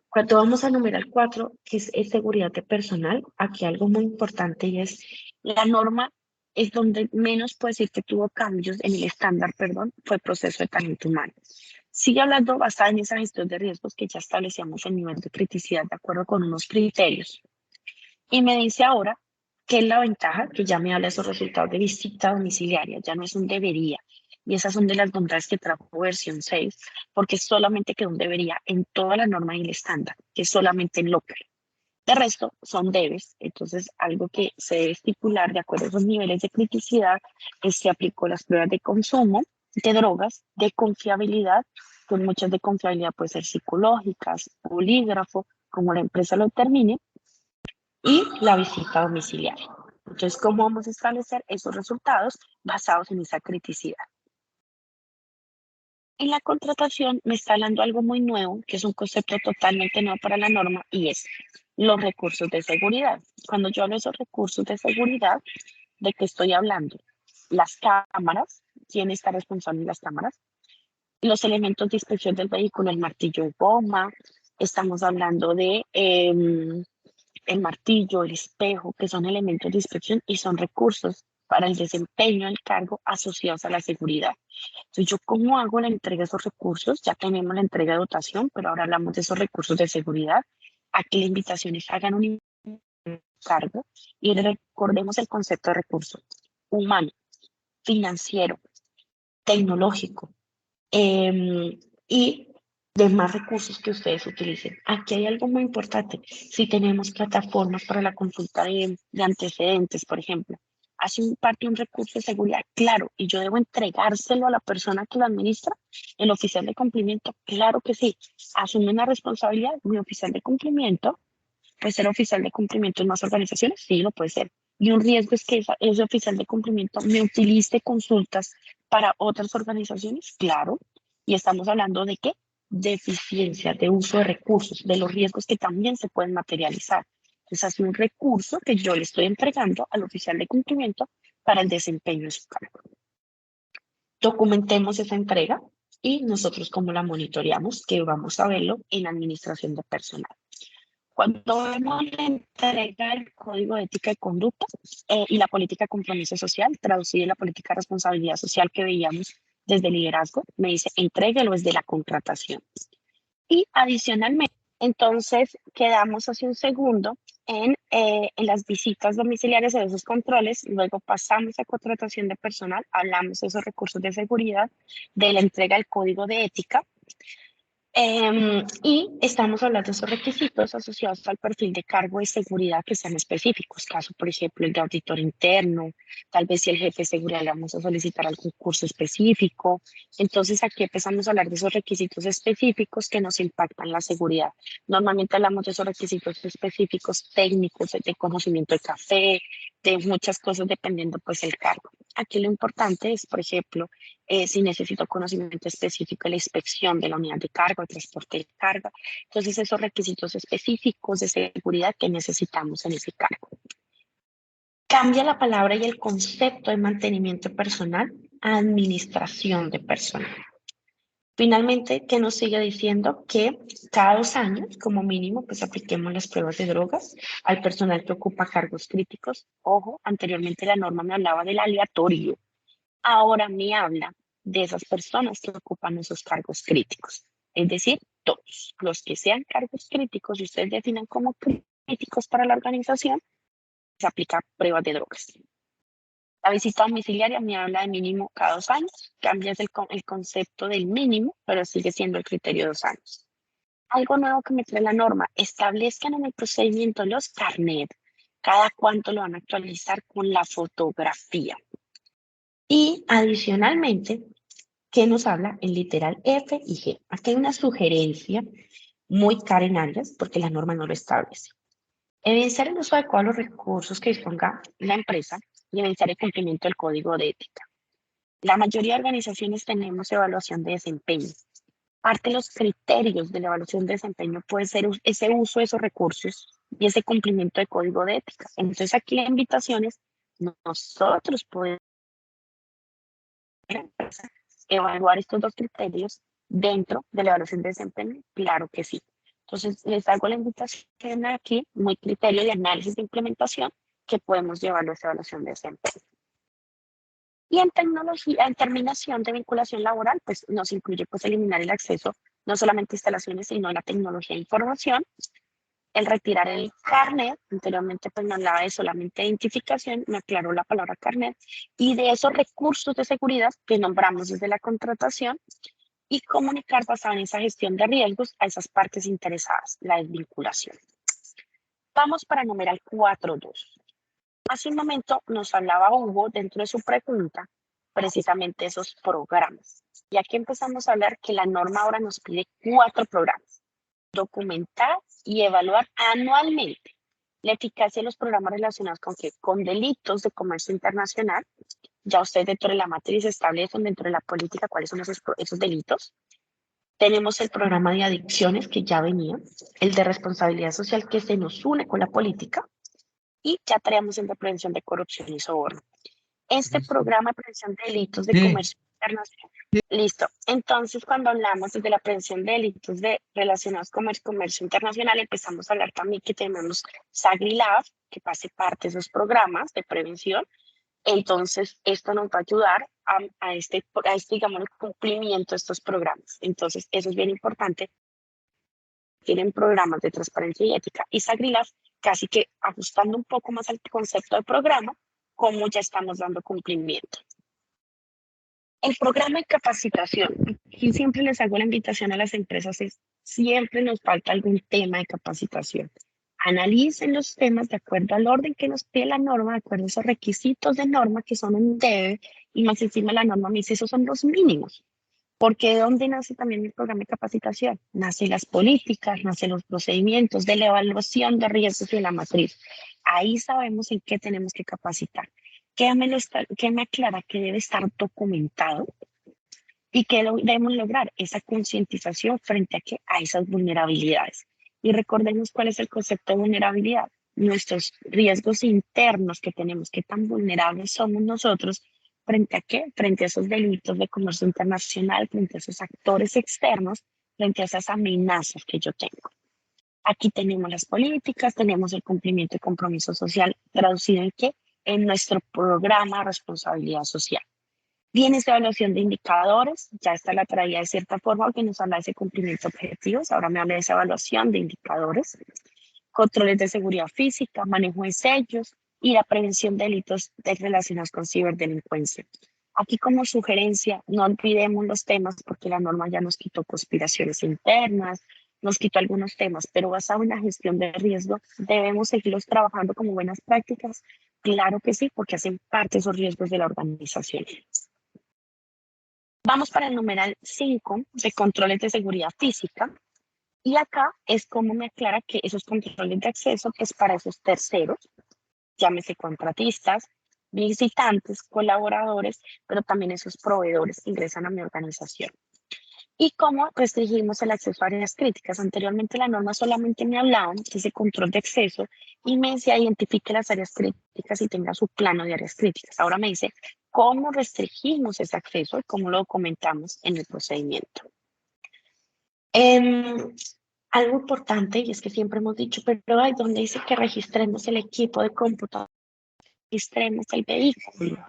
Cuando vamos al numeral 4, que es seguridad de personal, aquí algo muy importante y es la norma es donde menos puede decir que tuvo cambios en el estándar, fue proceso de talento humano. Sigue hablando basada en esa gestión de riesgos que ya establecíamos el nivel de criticidad de acuerdo con unos criterios. Y me dice ahora que es la ventaja, que ya me habla de esos resultados de visita domiciliaria, ya no es un debería. Y esas son de las bondades que trajo versión 6, porque solamente quedó un debería en toda la norma y el estándar, que es solamente en local. De resto, son debes, entonces algo que se debe estipular de acuerdo a esos niveles de criticidad es se aplicó las pruebas de consumo de drogas, de confiabilidad, con muchas de confiabilidad pueden ser psicológicas, polígrafo, como la empresa lo determine, y la visita domiciliaria. Entonces, ¿cómo vamos a establecer esos resultados basados en esa criticidad? En la contratación me está hablando algo muy nuevo, que es un concepto totalmente nuevo para la norma, y es los recursos de seguridad. Cuando yo hablo de esos recursos de seguridad, ¿de qué estoy hablando? Las cámaras, ¿quién está responsable de las cámaras? Los elementos de inspección del vehículo, el martillo de goma, estamos hablando de el martillo, el espejo, que son elementos de inspección y son recursos para el desempeño del cargo asociados a la seguridad. Entonces, ¿yo cómo hago la entrega de esos recursos? Ya tenemos la entrega de dotación, pero ahora hablamos de esos recursos de seguridad. Aquí las invitaciones hagan un cargo y recordemos el concepto de recurso humano, financiero, tecnológico y demás recursos que ustedes utilicen. Aquí hay algo muy importante. Si tenemos plataformas para la consulta de antecedentes, por ejemplo, hace parte de un recurso de seguridad, claro, y yo debo entregárselo a la persona que lo administra, el oficial de cumplimiento, claro que sí, asume una responsabilidad, mi oficial de cumplimiento, puede ser oficial de cumplimiento en más organizaciones, sí, lo puede ser, Y un riesgo es que ese oficial de cumplimiento me utilice consultas para otras organizaciones, claro. Y estamos hablando de qué? De eficiencia, de uso de recursos, de los riesgos que también se pueden materializar. Entonces, hace un recurso que yo le estoy entregando al oficial de cumplimiento para el desempeño de su cargo. Documentemos esa entrega y nosotros cómo la monitoreamos, que vamos a verlo en administración de personal. Cuando vemos la entrega del Código de Ética y Conducta y la política de compromiso social, traducida en la política de responsabilidad social que veíamos desde liderazgo, me dice entréguelo desde la contratación. Y adicionalmente, entonces quedamos hace un segundo en las visitas domiciliarias de esos controles, luego pasamos a contratación de personal, hablamos de esos recursos de seguridad, de la entrega del código de ética, y estamos hablando de esos requisitos asociados al perfil de cargo de seguridad que sean específicos, caso por ejemplo el de auditor interno, tal vez si el jefe de seguridad le vamos a solicitar algún curso específico. Entonces aquí empezamos a hablar de esos requisitos específicos que nos impactan la seguridad. Normalmente hablamos de esos requisitos específicos técnicos, de conocimiento de café, de muchas cosas dependiendo pues el cargo. Aquí lo importante es, por ejemplo, si necesito conocimiento específico de la inspección de la unidad de carga, el transporte de carga. Entonces, esos requisitos específicos de seguridad que necesitamos en ese cargo. Cambia la palabra y el concepto de mantenimiento personal a administración de personal. Finalmente, ¿qué nos sigue diciendo? Que cada 2 años, como mínimo, pues apliquemos las pruebas de drogas al personal que ocupa cargos críticos. Ojo, anteriormente la norma me hablaba del aleatorio. Ahora me habla de esas personas que ocupan esos cargos críticos. Es decir, todos los que sean cargos críticos y ustedes definan como críticos para la organización, se aplica pruebas de drogas. La visita domiciliaria me habla de mínimo cada 2 años. Cambias el concepto del mínimo, pero sigue siendo el criterio de 2 años. Algo nuevo que me trae la norma, establezcan en el procedimiento los carnet. Cada cuánto lo van a actualizar con la fotografía. Y adicionalmente, ¿qué nos habla? El literal F y G. Aquí hay una sugerencia muy clara en áreas porque la norma no lo establece. Evidenciar el uso adecuado de los recursos que disponga la empresa y evidenciar el cumplimiento del código de ética. La mayoría de organizaciones tenemos evaluación de desempeño. Parte de los criterios de la evaluación de desempeño puede ser ese uso de esos recursos y ese cumplimiento del código de ética. Entonces aquí la invitación es nosotros podemos evaluar estos 2 criterios dentro de la evaluación de desempeño. Claro que sí. Entonces, les hago la invitación aquí, muy criterio de análisis de implementación, que podemos llevarlo a esa evaluación de desempeño. Y en tecnología, en terminación de vinculación laboral, pues nos incluye pues eliminar el acceso, no solamente a instalaciones, sino a la tecnología de información, el retirar el carnet, anteriormente pues me hablaba de solamente identificación, me aclaró la palabra carnet, y de esos recursos de seguridad que nombramos desde la contratación, y comunicar basado en esa gestión de riesgos a esas partes interesadas, la desvinculación. Vamos para numeral 4.2. Hace un momento nos hablaba Hugo dentro de su pregunta precisamente esos programas. Y aquí empezamos a hablar que la norma ahora nos pide 4 programas. Documentar y evaluar anualmente la eficacia de los programas relacionados con ¿qué? Con delitos de comercio internacional. Ya ustedes dentro de la matriz establecen dentro de la política cuáles son esos delitos. Tenemos el programa de adicciones que ya venía, el de responsabilidad social que se nos une con la política y ya traemos el de prevención de corrupción y soborno. Este programa de prevención de delitos de comercio internacional. Listo. Entonces, cuando hablamos desde la prevención de delitos relacionados con comercio internacional, empezamos a hablar también que tenemos SAGRI-LAB, que pase parte de esos programas de prevención. Entonces, esto nos va a ayudar a este, digamos, el cumplimiento de estos programas. Entonces, eso es bien importante. Tienen programas de transparencia y ética y SAGRI-LAB, casi que ajustando un poco más al concepto de programa, como ya estamos dando cumplimiento. El programa de capacitación, aquí siempre les hago la invitación a las empresas, siempre nos falta algún tema de capacitación. Analicen los temas de acuerdo al orden que nos pide la norma, de acuerdo a esos requisitos de norma que son un debe, y más encima la norma me dice, esos son los mínimos. Porque ¿de dónde nace también el programa de capacitación? Nacen las políticas, nacen los procedimientos de la evaluación de riesgos y de la matriz. Ahí sabemos en qué tenemos que capacitar. ¿Qué me aclara que debe estar documentado? ¿Y qué debemos lograr? Esa concientización frente a esas vulnerabilidades. Y recordemos cuál es el concepto de vulnerabilidad. Nuestros riesgos internos que tenemos, qué tan vulnerables somos nosotros frente a qué? Frente a esos delitos de comercio internacional, frente a esos actores externos, frente a esas amenazas que yo tengo. Aquí tenemos las políticas, tenemos el cumplimiento de compromiso social, traducido en qué? En nuestro programa de responsabilidad social. Viene esta evaluación de indicadores, ya esta la traía de cierta forma porque nos habla de ese cumplimiento de objetivos, ahora me habla de esa evaluación de indicadores, controles de seguridad física, manejo de sellos y la prevención de delitos relacionados con ciberdelincuencia. Aquí como sugerencia, no olvidemos los temas porque la norma ya nos quitó conspiraciones internas, nos quitó algunos temas, pero basado en la gestión de riesgo, ¿debemos seguirlos trabajando como buenas prácticas? Claro que sí, porque hacen parte de esos riesgos de la organización. Vamos para el numeral 5 de controles de seguridad física. Y acá es como me aclara que esos controles de acceso es para esos terceros, llámese contratistas, visitantes, colaboradores, pero también esos proveedores que ingresan a mi organización. Y cómo restringimos el acceso a áreas críticas. Anteriormente la norma solamente me hablaba de ese control de acceso y me decía identifique las áreas críticas y tenga su plano de áreas críticas. Ahora me dice cómo restringimos ese acceso y cómo lo documentamos en el procedimiento. Algo importante, y es que siempre hemos dicho, pero hay donde dice que registremos el equipo de computador, registremos el vehículo.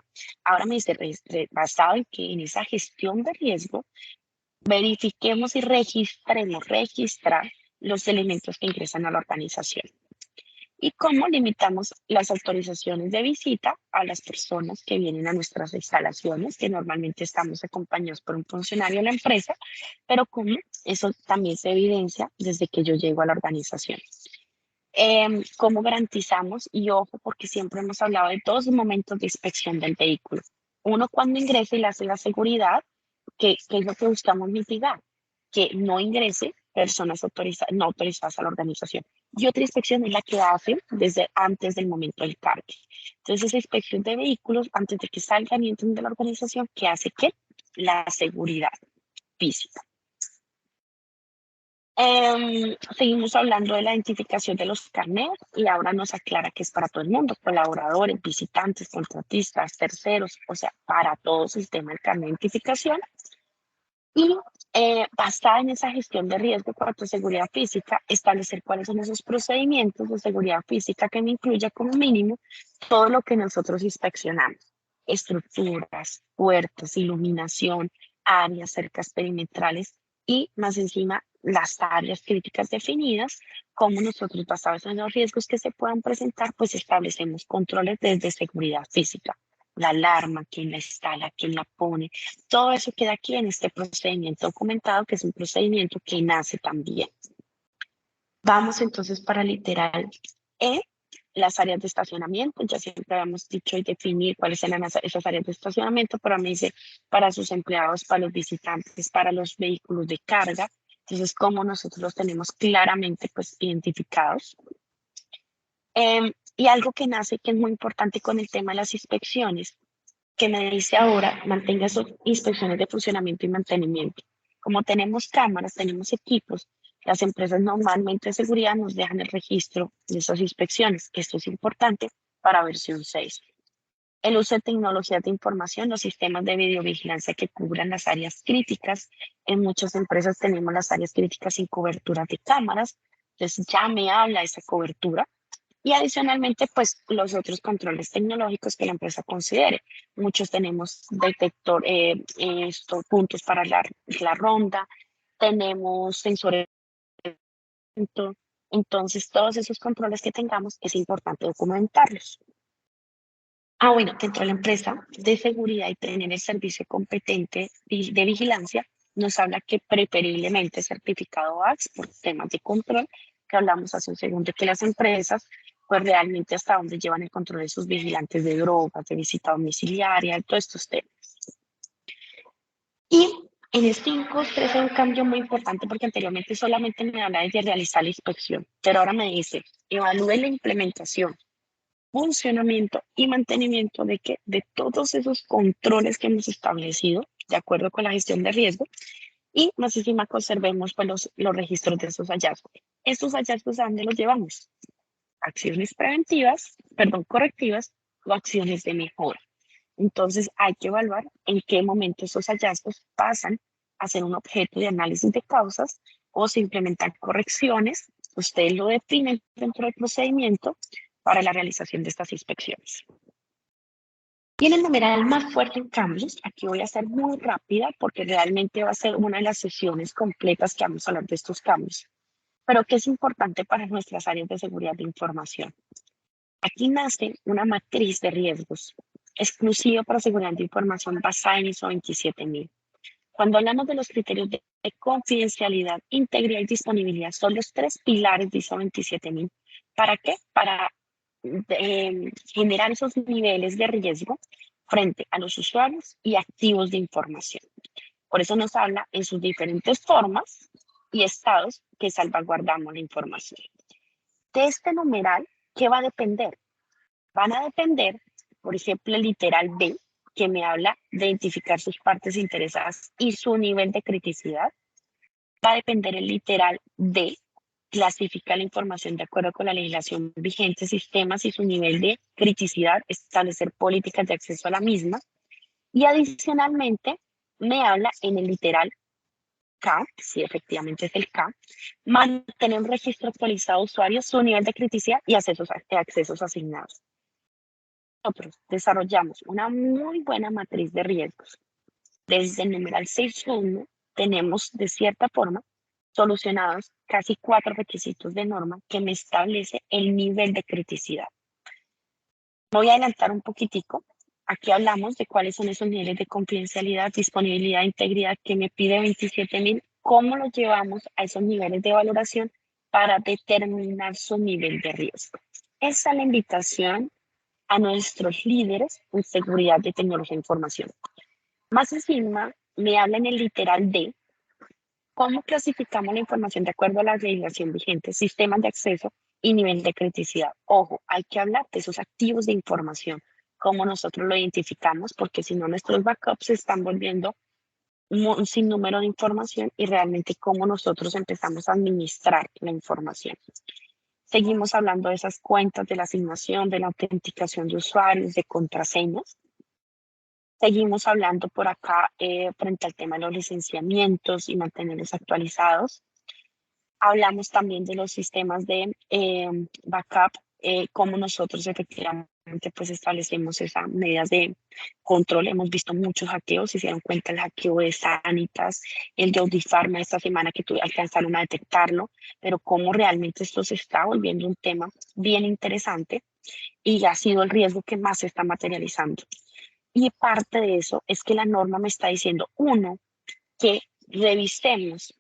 Ahora me dice, basado en que en esa gestión de riesgo, verifiquemos y registrar los elementos que ingresan a la organización. Y cómo limitamos las autorizaciones de visita a las personas que vienen a nuestras instalaciones, que normalmente estamos acompañados por un funcionario de la empresa, pero cómo eso también se evidencia desde que yo llego a la organización. ¿Cómo garantizamos? Y ojo, porque siempre hemos hablado de dos momentos de inspección del vehículo. Uno cuando ingresa y le hace la seguridad, que es lo que buscamos mitigar, que no ingrese personas no autorizadas a la organización. Y otra inspección es la que hacen desde antes del momento del cargue. Entonces, esa inspección de vehículos antes de que salgan y entren de la organización, que hace que la seguridad física. Seguimos hablando de la identificación de los carnets y ahora nos aclara que es para todo el mundo, colaboradores, visitantes, contratistas, terceros, o sea, para todos el tema del carnet de identificación. Y basada en esa gestión de riesgo en cuanto a seguridad física, establecer cuáles son esos procedimientos de seguridad física que me incluya como mínimo todo lo que nosotros inspeccionamos. Estructuras, puertas, iluminación, áreas, cercas perimetrales y más encima las áreas críticas definidas, como nosotros basados en los riesgos que se puedan presentar, pues establecemos controles desde seguridad física. La alarma, quién la instala, quién la pone, todo eso queda aquí en este procedimiento documentado, que es un procedimiento que nace también. Vamos entonces para literal E, las áreas de estacionamiento. Ya siempre habíamos dicho y definir cuáles eran esas áreas de estacionamiento, pero me dice para sus empleados, para los visitantes, para los vehículos de carga. Entonces, como nosotros los tenemos claramente pues identificados. Y algo que nace que es muy importante con el tema de las inspecciones, que me dice ahora, mantenga esas inspecciones de funcionamiento y mantenimiento. Como tenemos cámaras, tenemos equipos, las empresas normalmente de seguridad nos dejan el registro de esas inspecciones. Esto es importante para versión 6. El uso de tecnologías de información, los sistemas de videovigilancia que cubran las áreas críticas. En muchas empresas tenemos las áreas críticas sin cobertura de cámaras. Entonces ya me habla de esa cobertura. Y adicionalmente, pues los otros controles tecnológicos que la empresa considere. Muchos tenemos detector, puntos para la ronda, tenemos sensores. Entonces, todos esos controles que tengamos es importante documentarlos. Bueno, dentro de la empresa de seguridad y tener el servicio competente de vigilancia, nos habla que preferiblemente certificado AX por temas de control, que hablamos hace un segundo, que las empresas pues realmente hasta donde llevan el control de sus vigilantes de drogas, de visita domiciliaria, todos estos temas. Y En el 5.3 hay un cambio muy importante porque anteriormente solamente me hablaba de realizar la inspección, pero ahora me dice, evalúe la implementación, funcionamiento y mantenimiento de que de todos esos controles que hemos establecido de acuerdo con la gestión de riesgo y más encima conservemos pues, los registros de esos hallazgos. Estos hallazgos, ¿a dónde los llevamos? Acciones preventivas, perdón, correctivas o acciones de mejora. Entonces hay que evaluar en qué momento esos hallazgos pasan a ser un objeto de análisis de causas o se implementan correcciones. Ustedes lo definen dentro del procedimiento para la realización de estas inspecciones. Y en el numeral más fuerte en cambios, aquí voy a ser muy rápida porque realmente va a ser una de las sesiones completas que vamos a hablar de estos cambios, pero que es importante para nuestras áreas de seguridad de información. Aquí nace una matriz de riesgos exclusiva para seguridad de información basada en ISO 27000. Cuando hablamos de los criterios de confidencialidad, integridad y disponibilidad, son los 3 pilares de ISO 27000. ¿Para qué? Para generar esos niveles de riesgo frente a los usuarios y activos de información. Por eso nos habla en sus diferentes formas y estados que salvaguardamos la información. De este numeral, ¿qué va a depender? Van a depender, por ejemplo, el literal B, que me habla de identificar sus partes interesadas y su nivel de criticidad. Va a depender el literal D, clasificar la información de acuerdo con la legislación vigente, sistemas y su nivel de criticidad, establecer políticas de acceso a la misma. Y adicionalmente, me habla en el literal K, si efectivamente es el K, mantener un registro actualizado de usuarios, su nivel de criticidad y accesos asignados. Nosotros desarrollamos una muy buena matriz de riesgos. Desde el numeral 6.1 tenemos de cierta forma solucionados casi 4 requisitos de norma que me establece el nivel de criticidad. Voy a adelantar un poquitico. Aquí hablamos de cuáles son esos niveles de confidencialidad, disponibilidad, integridad que me pide 27000, cómo los llevamos a esos niveles de valoración para determinar su nivel de riesgo. Esa es la invitación a nuestros líderes en seguridad de tecnología de información. Más encima, me habla en el literal D, cómo clasificamos la información de acuerdo a la legislación vigente, sistemas de acceso y nivel de criticidad. Ojo, hay que hablar de esos activos de información, cómo nosotros lo identificamos, porque si no nuestros backups se están volviendo un sinnúmero de información y realmente cómo nosotros empezamos a administrar la información. Seguimos hablando de esas cuentas, de la asignación, de la autenticación de usuarios, de contraseñas. Seguimos hablando por acá frente al tema de los licenciamientos y mantenerlos actualizados. Hablamos también de los sistemas de backup, cómo nosotros efectivamente pues establecemos esas medidas de control. Hemos visto muchos hackeos, se dieron cuenta el hackeo de Sanitas, el de Audifarma esta semana que alcanzaron a detectarlo, pero cómo realmente esto se está volviendo un tema bien interesante y ha sido el riesgo que más se está materializando. Y parte de eso es que la norma me está diciendo, uno, que revisemos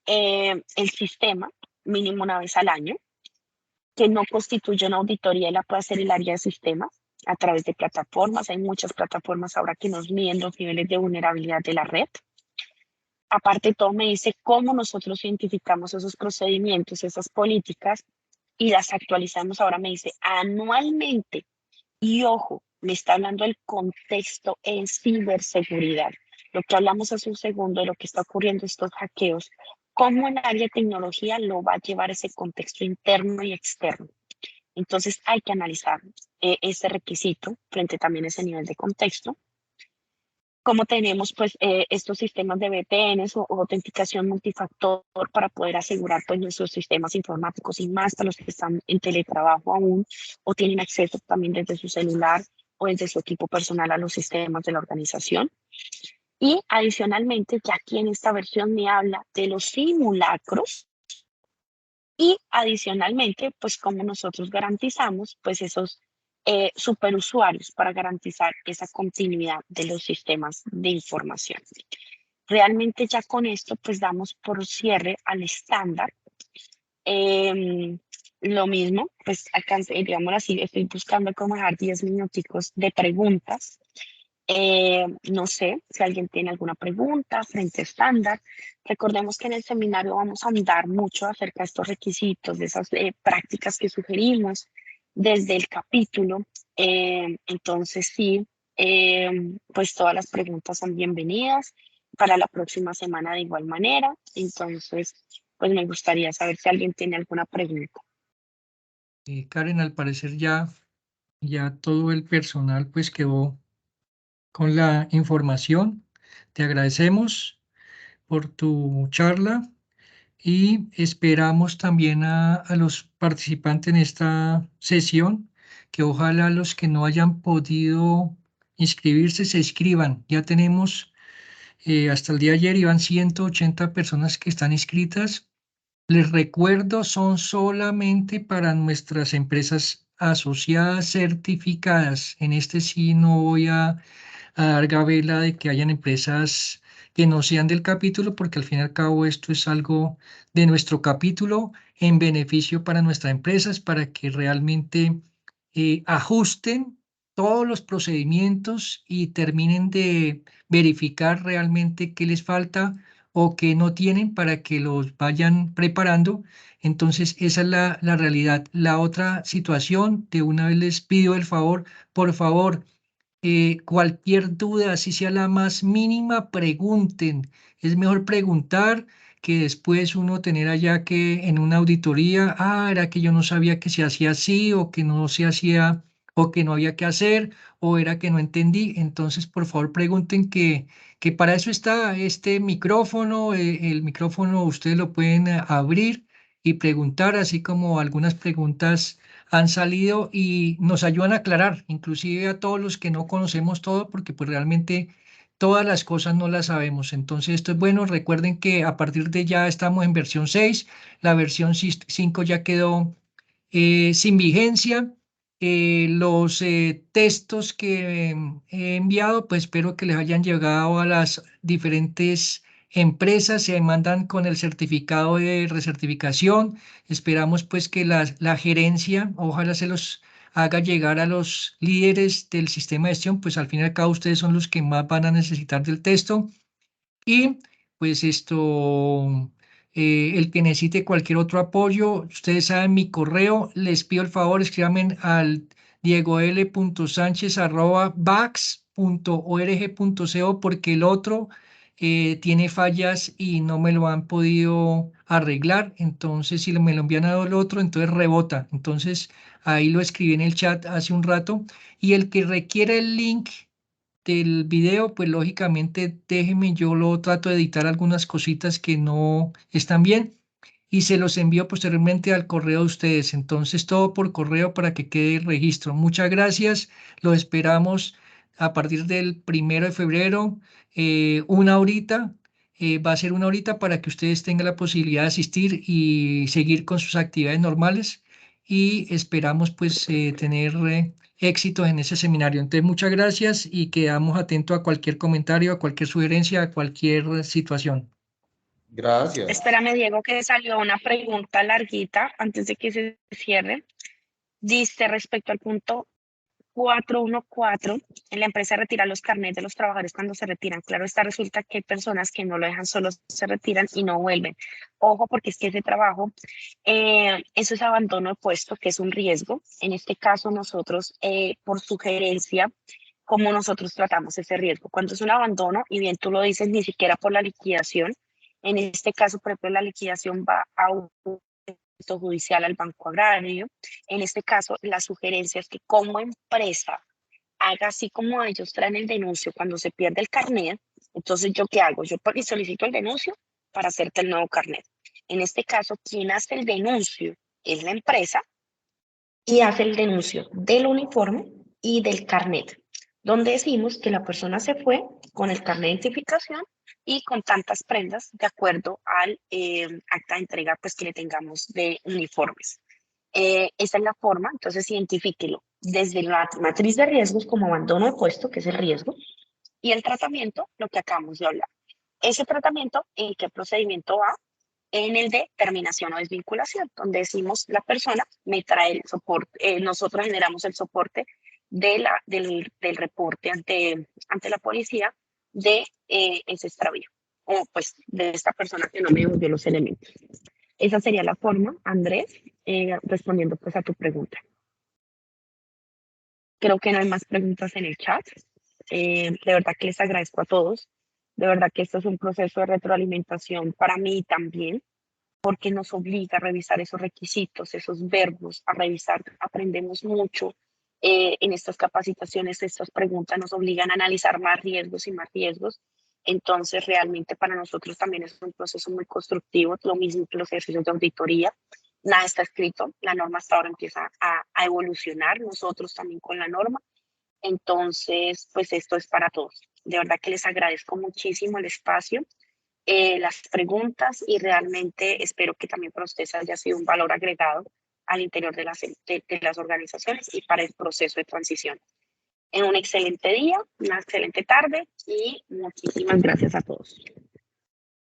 el sistema mínimo una vez al año, que no constituye una auditoría y la puede hacer el área de sistemas a través de plataformas. Hay muchas plataformas ahora que nos miden los niveles de vulnerabilidad de la red. Aparte de todo, me dice cómo nosotros identificamos esos procedimientos, esas políticas y las actualizamos. Ahora me dice anualmente. Y ojo, me está hablando del contexto en ciberseguridad. Lo que hablamos hace un segundo de lo que está ocurriendo, estos hackeos, cómo el área de tecnología lo va a llevar ese contexto interno y externo. Entonces hay que analizar ese requisito frente también a ese nivel de contexto. Cómo tenemos pues estos sistemas de VPNs o autenticación multifactor para poder asegurar pues nuestros sistemas informáticos y más para los que están en teletrabajo aún o tienen acceso también desde su celular o desde su equipo personal a los sistemas de la organización. Y adicionalmente, ya aquí en esta versión me habla de los simulacros y adicionalmente, pues cómo nosotros garantizamos pues esos superusuarios para garantizar esa continuidad de los sistemas de información. Realmente ya con esto pues damos por cierre al estándar. Lo mismo, pues alcancé, digamos así, estoy buscando como dejar 10 minuticos de preguntas. No sé si alguien tiene alguna pregunta frente a estándar. Recordemos que en el seminario vamos a andar mucho acerca de estos requisitos, de esas prácticas que sugerimos desde el capítulo. Entonces, sí, pues todas las preguntas son bienvenidas para la próxima semana de igual manera. Entonces, pues me gustaría saber si alguien tiene alguna pregunta. Karen, al parecer ya todo el personal pues quedó con la información. Te agradecemos por tu charla y esperamos también a los participantes en esta sesión que ojalá los que no hayan podido inscribirse se inscriban. Ya tenemos hasta el día de ayer iban 180 personas que están inscritas. Les recuerdo, son solamente para nuestras empresas asociadas certificadas. En este sí no voy a dar gabela de que hayan empresas que no sean del capítulo, porque al fin y al cabo esto es algo de nuestro capítulo en beneficio para nuestras empresas, para que realmente ajusten todos los procedimientos y terminen de verificar realmente qué les falta o qué no tienen para que los vayan preparando. Entonces, esa es la realidad. La otra situación, de una vez les pido el favor, por favor, cualquier duda, si sea la más mínima, pregunten. Es mejor preguntar que después uno tener allá que en una auditoría, era que yo no sabía que se hacía así o que no se hacía o que no había que hacer o era que no entendí. Entonces, por favor, pregunten que para eso está este micrófono. El micrófono ustedes lo pueden abrir y preguntar, así como algunas preguntas han salido y nos ayudan a aclarar, inclusive a todos los que no conocemos todo, porque pues realmente todas las cosas no las sabemos. Entonces esto es bueno. Recuerden que a partir de ya estamos en versión 6, la versión 5 ya quedó sin vigencia. Los textos que he enviado, pues espero que les hayan llegado a las diferentes empresas, se mandan con el certificado de recertificación. Esperamos pues que la gerencia, ojalá se los haga llegar a los líderes del sistema de gestión, pues al fin y al cabo ustedes son los que más van a necesitar del texto. Y pues esto, el que necesite cualquier otro apoyo, ustedes saben mi correo, les pido el favor, escríbanme al diegol.sanchez@vax.org.co porque el otro tiene fallas y no me lo han podido arreglar. Entonces, si me lo envían al otro, entonces rebota. Entonces, ahí lo escribí en el chat hace un rato. Y el que requiere el link del video, pues lógicamente déjeme, yo lo trato de editar algunas cositas que no están bien y se los envío posteriormente al correo de ustedes. Entonces todo por correo para que quede el registro. Muchas gracias, lo esperamos a partir del 1 de febrero, una horita. Va a ser una horita para que ustedes tengan la posibilidad de asistir y seguir con sus actividades normales y esperamos pues tener éxitos en ese seminario. Entonces, muchas gracias y quedamos atentos a cualquier comentario, a cualquier sugerencia, a cualquier situación. Gracias. Espérame, Diego, que salió una pregunta larguita antes de que se cierre. Dice respecto al punto 414, en la empresa retira los carnets de los trabajadores cuando se retiran. Claro está, resulta que hay personas que no lo dejan solo, se retiran y no vuelven. Ojo, porque es que ese trabajo, eso es abandono de puesto, que es un riesgo. En este caso, nosotros, por sugerencia, como nosotros tratamos ese riesgo. Cuando es un abandono, y bien tú lo dices, ni siquiera por la liquidación, en este caso, por ejemplo, la liquidación va a un judicial al Banco Agrario. En este caso, la sugerencia es que como empresa haga así como ellos traen el denuncio cuando se pierde el carnet. Entonces, ¿yo qué hago? Yo solicito el denuncio para hacerte el nuevo carnet. En este caso, quien hace el denuncio es la empresa y hace el denuncio del uniforme y del carnet, donde decimos que la persona se fue con el carnet de identificación y con tantas prendas de acuerdo al acta de entrega pues, que le tengamos de uniformes. Esa es la forma, entonces identifíquelo desde la matriz de riesgos como abandono de puesto, que es el riesgo, y el tratamiento, lo que acabamos de hablar. Ese tratamiento, ¿en qué procedimiento va? En el de terminación o desvinculación, donde decimos la persona me trae el soporte, nosotros generamos el soporte del reporte ante la policía de ese extravío, o pues de esta persona que no me devolvió los elementos. Esa sería la forma, Andrés, respondiendo pues a tu pregunta. Creo que no hay más preguntas en el chat. De verdad que les agradezco a todos. De verdad que esto es un proceso de retroalimentación para mí también, porque nos obliga a revisar esos requisitos, esos verbos, a revisar, aprendemos mucho en estas capacitaciones, estas preguntas nos obligan a analizar más riesgos y más riesgos. Entonces, realmente para nosotros también es un proceso muy constructivo, lo mismo que los ejercicios de auditoría. Nada está escrito, la norma hasta ahora empieza a evolucionar, nosotros también con la norma. Entonces, pues esto es para todos. De verdad que les agradezco muchísimo el espacio, las preguntas, y realmente espero que también para ustedes haya sido un valor agregado al interior de las organizaciones y para el proceso de transición. En un excelente día, una excelente tarde y muchísimas gracias a todos.